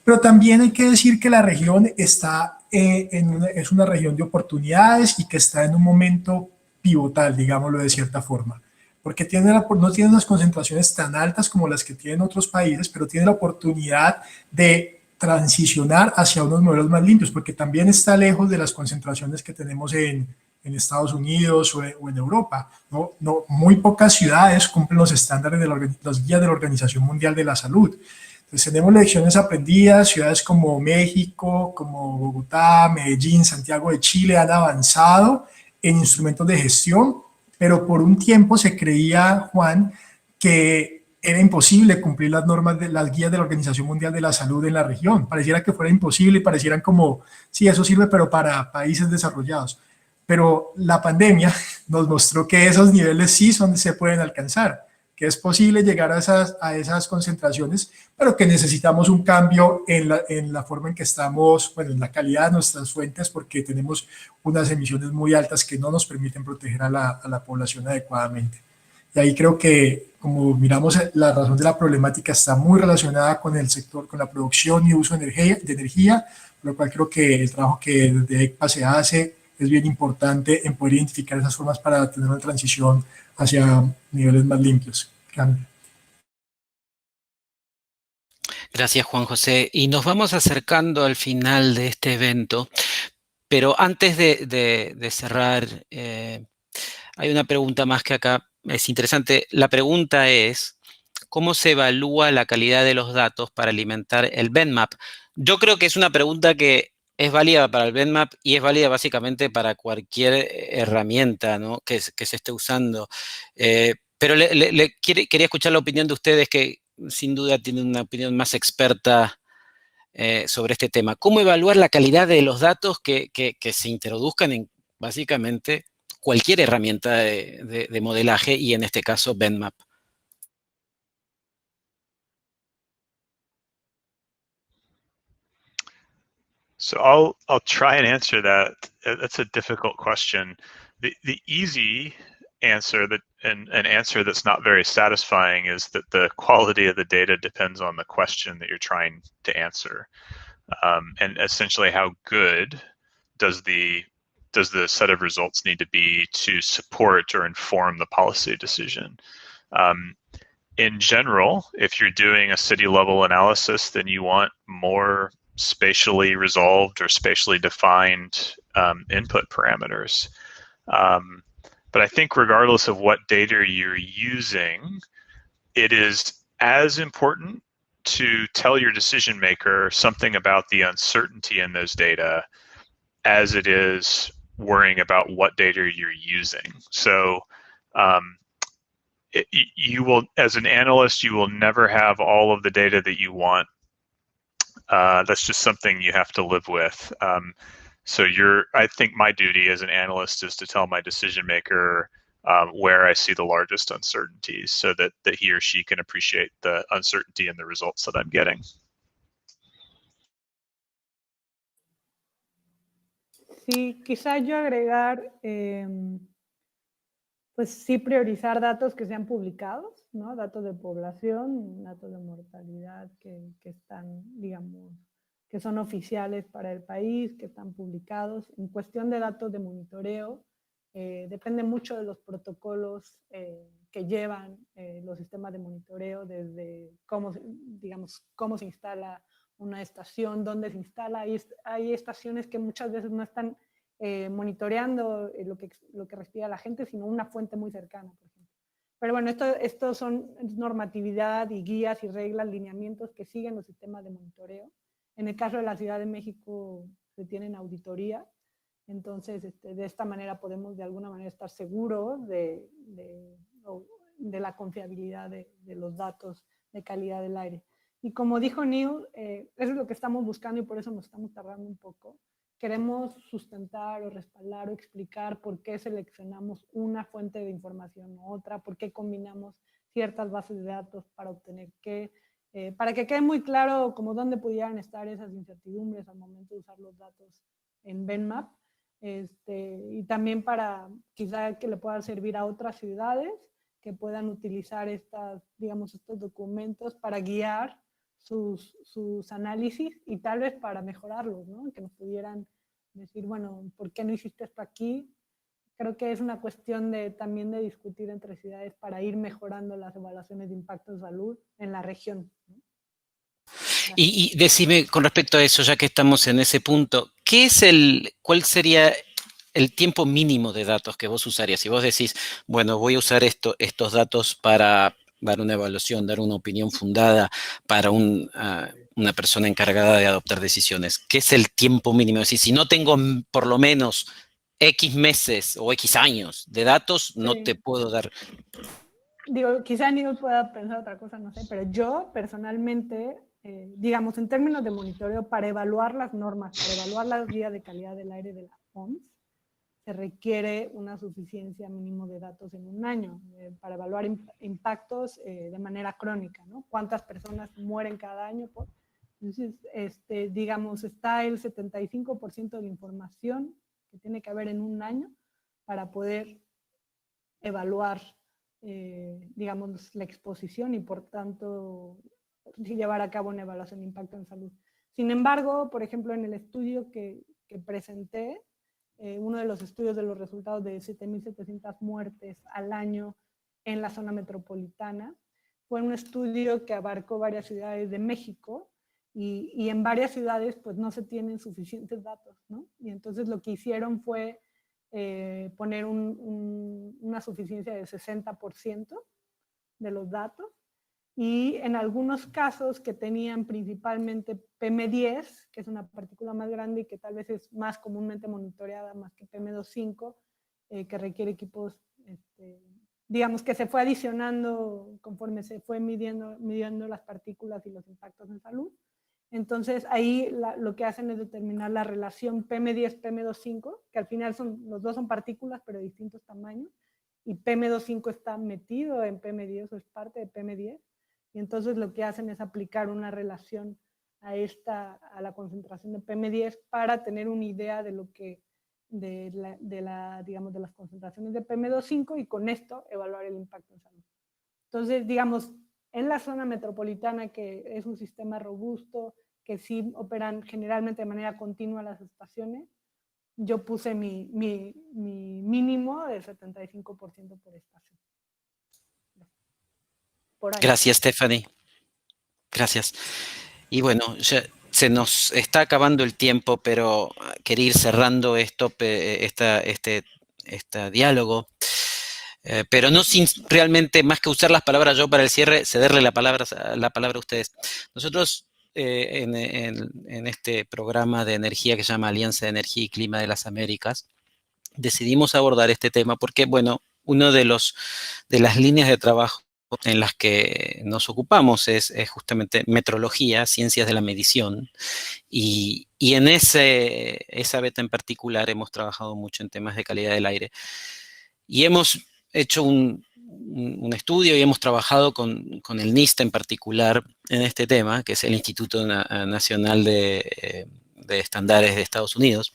Pero también hay que decir que la región está es una región de oportunidades y que está en un momento pivotal, digámoslo de cierta forma, porque no tiene unas concentraciones tan altas como las que tienen otros países, pero tiene la oportunidad de transicionar hacia unos modelos más limpios, porque también está lejos de las concentraciones que tenemos en Estados Unidos o en Europa. Muy pocas ciudades cumplen los estándares de las guías de la Organización Mundial de la Salud. Entonces tenemos lecciones aprendidas. Ciudades como México, como Bogotá, Medellín, Santiago de Chile han avanzado en instrumentos de gestión, pero por un tiempo se creía, Juan, que era imposible cumplir las normas de las guías de la Organización Mundial de la Salud en la región. Pareciera que fuera imposible y parecieran como, sí, eso sirve, pero para países desarrollados. Pero la pandemia nos mostró que esos niveles sí se pueden alcanzar, que es posible llegar a esas concentraciones, pero que necesitamos un cambio en la forma en que estamos, bueno, en la calidad de nuestras fuentes, porque tenemos unas emisiones muy altas que no nos permiten proteger a la población adecuadamente. Y ahí creo que, como miramos, la razón de la problemática está muy relacionada con el sector, con la producción y uso de energía, por lo cual creo que el trabajo que desde ECPA se hace es bien importante en poder identificar esas formas para tener una transición hacia niveles más limpios. Cambio. Gracias, Juan José. Y nos vamos acercando al final de este evento, pero antes de cerrar, hay una pregunta más que acá es interesante. La pregunta es, ¿cómo se evalúa la calidad de los datos para alimentar el BENMAP? Yo creo que es una pregunta que es válida para el BENMAP y es válida básicamente para cualquier herramienta, ¿no?, que se esté usando. Pero quería escuchar la opinión de ustedes, que sin duda tienen una opinión más experta sobre este tema. ¿Cómo evaluar la calidad de los datos que se introduzcan en básicamente cualquier herramienta de modelaje y en este caso BENMAP? So I'll try and answer that. That's a difficult question. The easy answer, that an answer that's not very satisfying, is that the quality of the data depends on the question that you're trying to answer, and essentially how good does the set of results need to be to support or inform the policy decision. In general, if you're doing a city level analysis, then you want more spatially resolved or spatially defined input parameters. But I think regardless of what data you're using, it is as important to tell your decision maker something about the uncertainty in those data as it is worrying about what data you're using. So you will, as an analyst, you will never have all of the data that you want. That's just something you have to live with. So I think my duty as an analyst is to tell my decision maker where I see the largest uncertainties, so that he or she can appreciate the uncertainty in the results that I'm getting. Sí, quizá yo agregar, pues sí, priorizar datos que sean publicados, ¿no? Datos de población, datos de mortalidad que están, digamos, que son oficiales para el país, que están publicados. En cuestión de datos de monitoreo, depende mucho de los protocolos que llevan los sistemas de monitoreo, desde cómo, digamos, cómo se instala una estación, dónde se instala. Hay estaciones que muchas veces no están monitoreando lo que respira la gente, sino una fuente muy cercana, por ejemplo. Pero bueno, esto son normatividad y guías y reglas, lineamientos que siguen los sistemas de monitoreo. En el caso de la Ciudad de México se tienen auditorías, entonces de esta manera podemos de alguna manera estar seguros de la confiabilidad de los datos de calidad del aire. Y como dijo Neil, eso es lo que estamos buscando y por eso nos estamos tardando un poco. Queremos sustentar o respaldar o explicar por qué seleccionamos una fuente de información u otra, por qué combinamos ciertas bases de datos para obtener qué, para que quede muy claro como dónde pudieran estar esas incertidumbres al momento de usar los datos en BENMAP, y también para quizá que le pueda servir a otras ciudades que puedan utilizar estos documentos para guiar sus análisis y tal vez para mejorarlos, ¿no? Que nos pudieran decir, bueno, ¿por qué no hiciste esto aquí? Creo que es una cuestión también de discutir entre ciudades para ir mejorando las evaluaciones de impacto de salud en la región, ¿no? Y decime con respecto a eso, ya que estamos en ese punto, ¿cuál sería el tiempo mínimo de datos que vos usarías? Si vos decís, bueno, voy a usar estos datos para dar una evaluación, dar una opinión fundada para una persona encargada de adoptar decisiones, ¿qué es el tiempo mínimo? Es decir, si no tengo por lo menos X meses o X años de datos, no te puedo dar. digo, quizá Aníbal pueda pensar otra cosa, no sé, pero yo personalmente, digamos, en términos de monitoreo, para evaluar las normas, para evaluar la guía de calidad del aire de la OMS, se requiere una suficiencia mínimo de datos en un año para evaluar impactos de manera crónica, ¿no? ¿Cuántas personas mueren cada año? Entonces, digamos, está el 75% de la información que tiene que haber en un año para poder evaluar, digamos, la exposición y, por tanto, llevar a cabo una evaluación de impacto en salud. Sin embargo, por ejemplo, en el estudio que presenté, uno de los estudios de los resultados de 7.700 muertes al año en la zona metropolitana, fue un estudio que abarcó varias ciudades de México y en varias ciudades pues no se tienen suficientes datos, ¿no? Y entonces lo que hicieron fue poner una suficiencia de 60% de los datos, y en algunos casos que tenían principalmente PM10, que es una partícula más grande y que tal vez es más comúnmente monitoreada más que PM2.5, que requiere equipos, digamos, que se fue adicionando conforme se fue midiendo las partículas y los impactos en salud. Entonces ahí lo que hacen es determinar la relación PM10-PM2.5, que al final los dos son partículas pero de distintos tamaños, y PM2.5 está metido en PM10 o es parte de PM10. Y entonces lo que hacen es aplicar una relación a la concentración de PM10 para tener una idea de lo que, digamos, de las concentraciones de PM2.5, y con esto evaluar el impacto en salud. Entonces, digamos, en la zona metropolitana, que es un sistema robusto, que sí operan generalmente de manera continua las estaciones, yo puse mi mínimo del 75% por estación. Gracias, Stephanie. Gracias. Y bueno, ya se nos está acabando el tiempo, pero quería ir cerrando este diálogo, pero no sin realmente, más que usar las palabras yo para el cierre, cederle la palabra a ustedes. Nosotros en este programa de energía que se llama Alianza de Energía y Clima de las Américas, decidimos abordar este tema porque, bueno, una de las líneas de trabajo en las que nos ocupamos es justamente metrología, ciencias de la medición, y en esa beta en particular hemos trabajado mucho en temas de calidad del aire. Y hemos hecho un estudio y hemos trabajado con el NIST en particular en este tema, que es el Instituto Nacional de Estándares de Estados Unidos.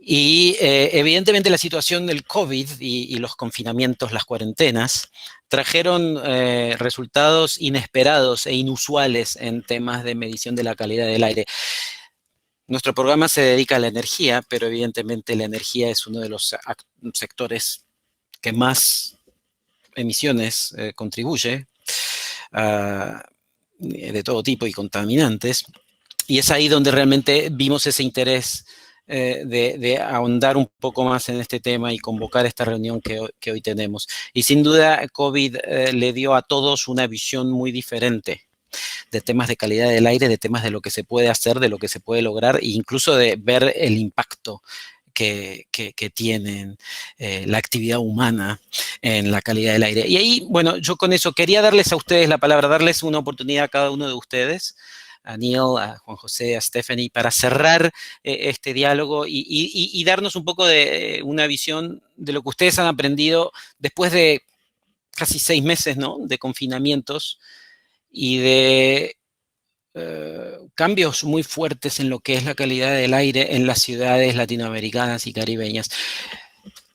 Y evidentemente la situación del COVID y los confinamientos, las cuarentenas, trajeron resultados inesperados e inusuales en temas de medición de la calidad del aire. Nuestro programa se dedica a la energía, pero evidentemente la energía es uno de los sectores que más emisiones contribuye, de todo tipo y contaminantes. Y es ahí donde realmente vimos ese interés de ahondar un poco más en este tema y convocar esta reunión que hoy tenemos. Y sin duda, COVID le dio a todos una visión muy diferente de temas de calidad del aire, de temas de lo que se puede hacer, de lo que se puede lograr, e incluso de ver el impacto que tienen la actividad humana en la calidad del aire. Y ahí, bueno, yo con eso quería darles a ustedes la palabra, darles una oportunidad a cada uno de ustedes, a Neil, a Juan José, a Stephanie, para cerrar este diálogo y darnos un poco de una visión de lo que ustedes han aprendido después de casi 6 meses, ¿no?, de confinamientos y de cambios muy fuertes en lo que es la calidad del aire en las ciudades latinoamericanas y caribeñas.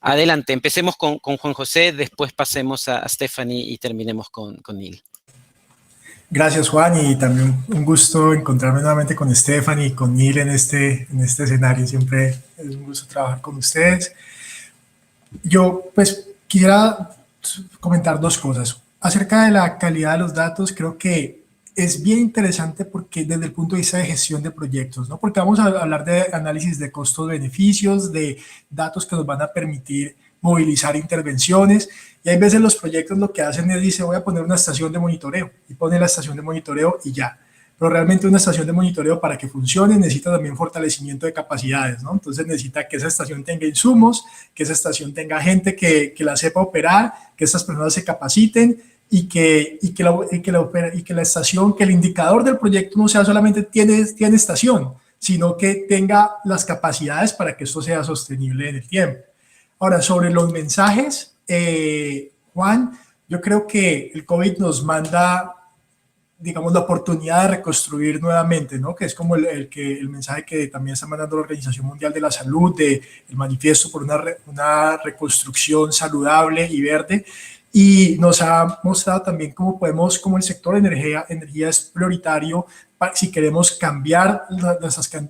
Adelante, empecemos con Juan José, después pasemos a Stephanie y terminemos con Neil. Gracias, Juan, y también un gusto encontrarme nuevamente con Stephanie y con Neil en este escenario. Siempre es un gusto trabajar con ustedes. Yo, pues, quisiera comentar 2 cosas. Acerca de la calidad de los datos, creo que es bien interesante porque desde el punto de vista de gestión de proyectos, ¿no? Porque vamos a hablar de análisis de costos-beneficios, de datos que nos van a permitir movilizar intervenciones, y hay veces los proyectos lo que hacen es, dice, voy a poner una estación de monitoreo, y pone la estación de monitoreo y ya. pero realmente una estación de monitoreo para que funcione necesita también fortalecimiento de capacidades, ¿no? Entonces necesita que esa estación tenga insumos, que esa estación tenga gente que la sepa operar, que esas personas se capaciten y que la estación, que el indicador del proyecto no sea solamente tiene estación, sino que tenga las capacidades para que esto sea sostenible en el tiempo. Ahora, sobre los mensajes, Juan, yo creo que el COVID nos manda, digamos, la oportunidad de reconstruir nuevamente, ¿no? Que es como el mensaje que también está mandando la Organización Mundial de la Salud, el manifiesto por una reconstrucción saludable y verde, y nos ha mostrado también cómo el sector energía es prioritario si queremos cambiar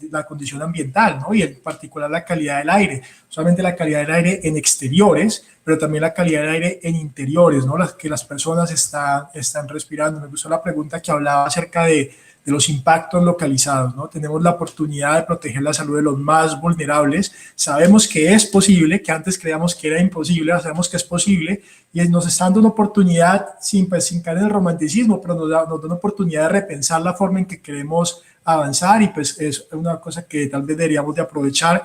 la condición ambiental, ¿no? Y en particular la calidad del aire, solamente la calidad del aire en exteriores, pero también la calidad del aire en interiores, ¿no? Que las personas están respirando. Me gustó la pregunta que hablaba acerca de los impactos localizados, ¿no? Tenemos la oportunidad de proteger la salud de los más vulnerables. Sabemos que es posible, que antes creíamos que era imposible, sabemos que es posible, y nos está dando una oportunidad, sin caer en el romanticismo, pero nos da una oportunidad de repensar la forma en que queremos avanzar, y pues es una cosa que tal vez deberíamos de aprovechar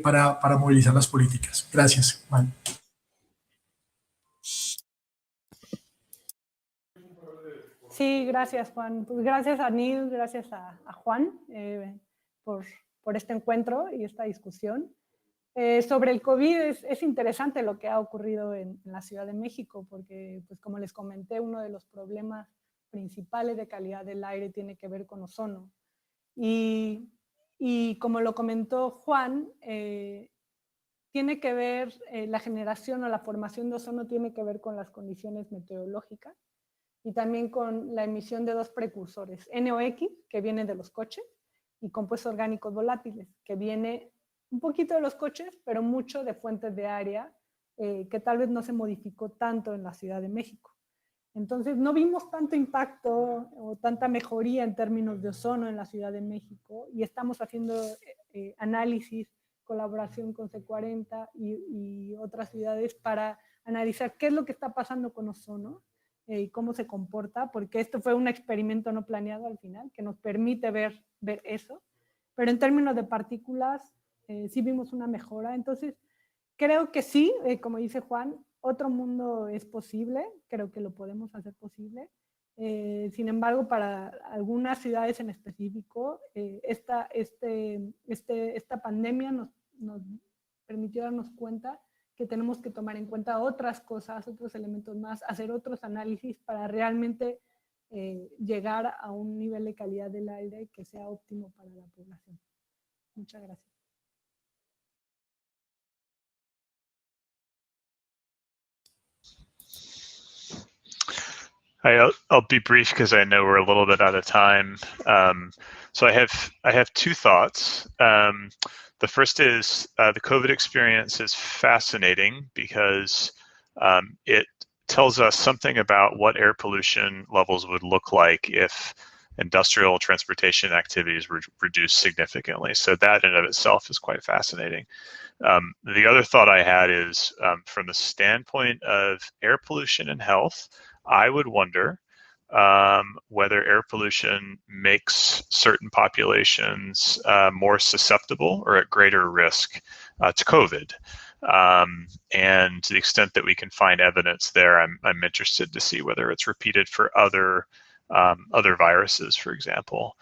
para movilizar las políticas. Gracias, Juan. Sí, gracias, Juan. Pues gracias a Neil, gracias a Juan por este encuentro y esta discusión. Sobre el COVID es interesante lo que ha ocurrido en la Ciudad de México, porque, pues, como les comenté, uno de los problemas principales de calidad del aire tiene que ver con ozono. Y como lo comentó Juan, tiene que ver, la generación o la formación de ozono tiene que ver con las condiciones meteorológicas y también con la emisión de dos precursores, NOx, que viene de los coches, y compuestos orgánicos volátiles, que viene un poquito de los coches, pero mucho de fuentes de área, que tal vez no se modificó tanto en la Ciudad de México. Entonces, no vimos tanto impacto o tanta mejoría en términos de ozono en la Ciudad de México, y estamos haciendo análisis, colaboración con C40 y otras ciudades para analizar qué es lo que está pasando con ozono y cómo se comporta, porque esto fue un experimento no planeado al final, que nos permite ver eso. Pero en términos de partículas, sí vimos una mejora. Entonces, creo que sí, como dice Juan, otro mundo es posible, creo que lo podemos hacer posible. Sin embargo, para algunas ciudades en específico, esta pandemia nos permitió darnos cuenta que tenemos que tomar en cuenta otras cosas, otros elementos más, hacer otros análisis para realmente llegar a un nivel de calidad del aire que sea óptimo para la población. Muchas gracias. I'll be brief because I know we're a little bit out of time. So I have two thoughts. The first is the COVID experience is fascinating because it tells us something about what air pollution levels would look like if industrial transportation activities were reduced significantly. So that in and of itself is quite fascinating. The other thought I had is from the standpoint of air pollution and health, I would wonder whether air pollution makes certain populations more susceptible or at greater risk to COVID. And to the extent that we can find evidence there, I'm interested to see whether it's repeated for other viruses, for example.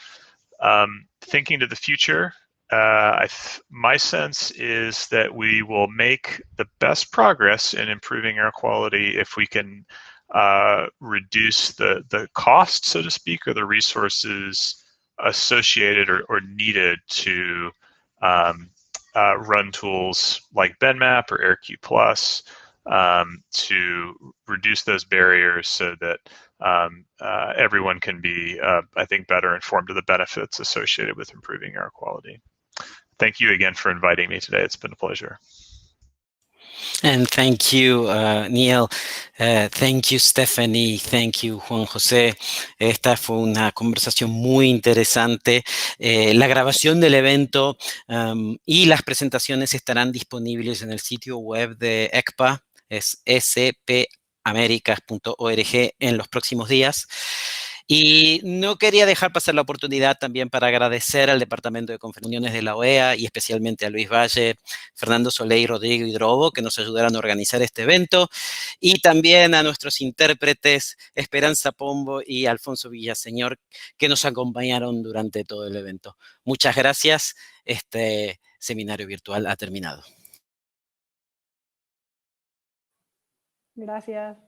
Thinking to the future, my sense is that we will make the best progress in improving air quality if we can reduce the cost, so to speak, or the resources associated or needed to run tools like BenMap or AirQ+, to reduce those barriers so that everyone can be, I think, better informed of the benefits associated with improving air quality. Thank you again for inviting me today. It's been a pleasure. And thank you, Neil. Thank you, Stephanie. Thank you, Juan José. Esta fue una conversación muy interesante. La grabación del evento y las presentaciones estarán disponibles en el sitio web de ECPA, es spamerica.org, en los próximos días. Y no quería dejar pasar la oportunidad también para agradecer al Departamento de Conferencias de la OEA y especialmente a Luis Valle, Fernando Soler y Rodrigo Hidrobo, que nos ayudaron a organizar este evento, y también a nuestros intérpretes Esperanza Pombo y Alfonso Villaseñor, que nos acompañaron durante todo el evento. Muchas gracias. Este seminario virtual ha terminado. Gracias.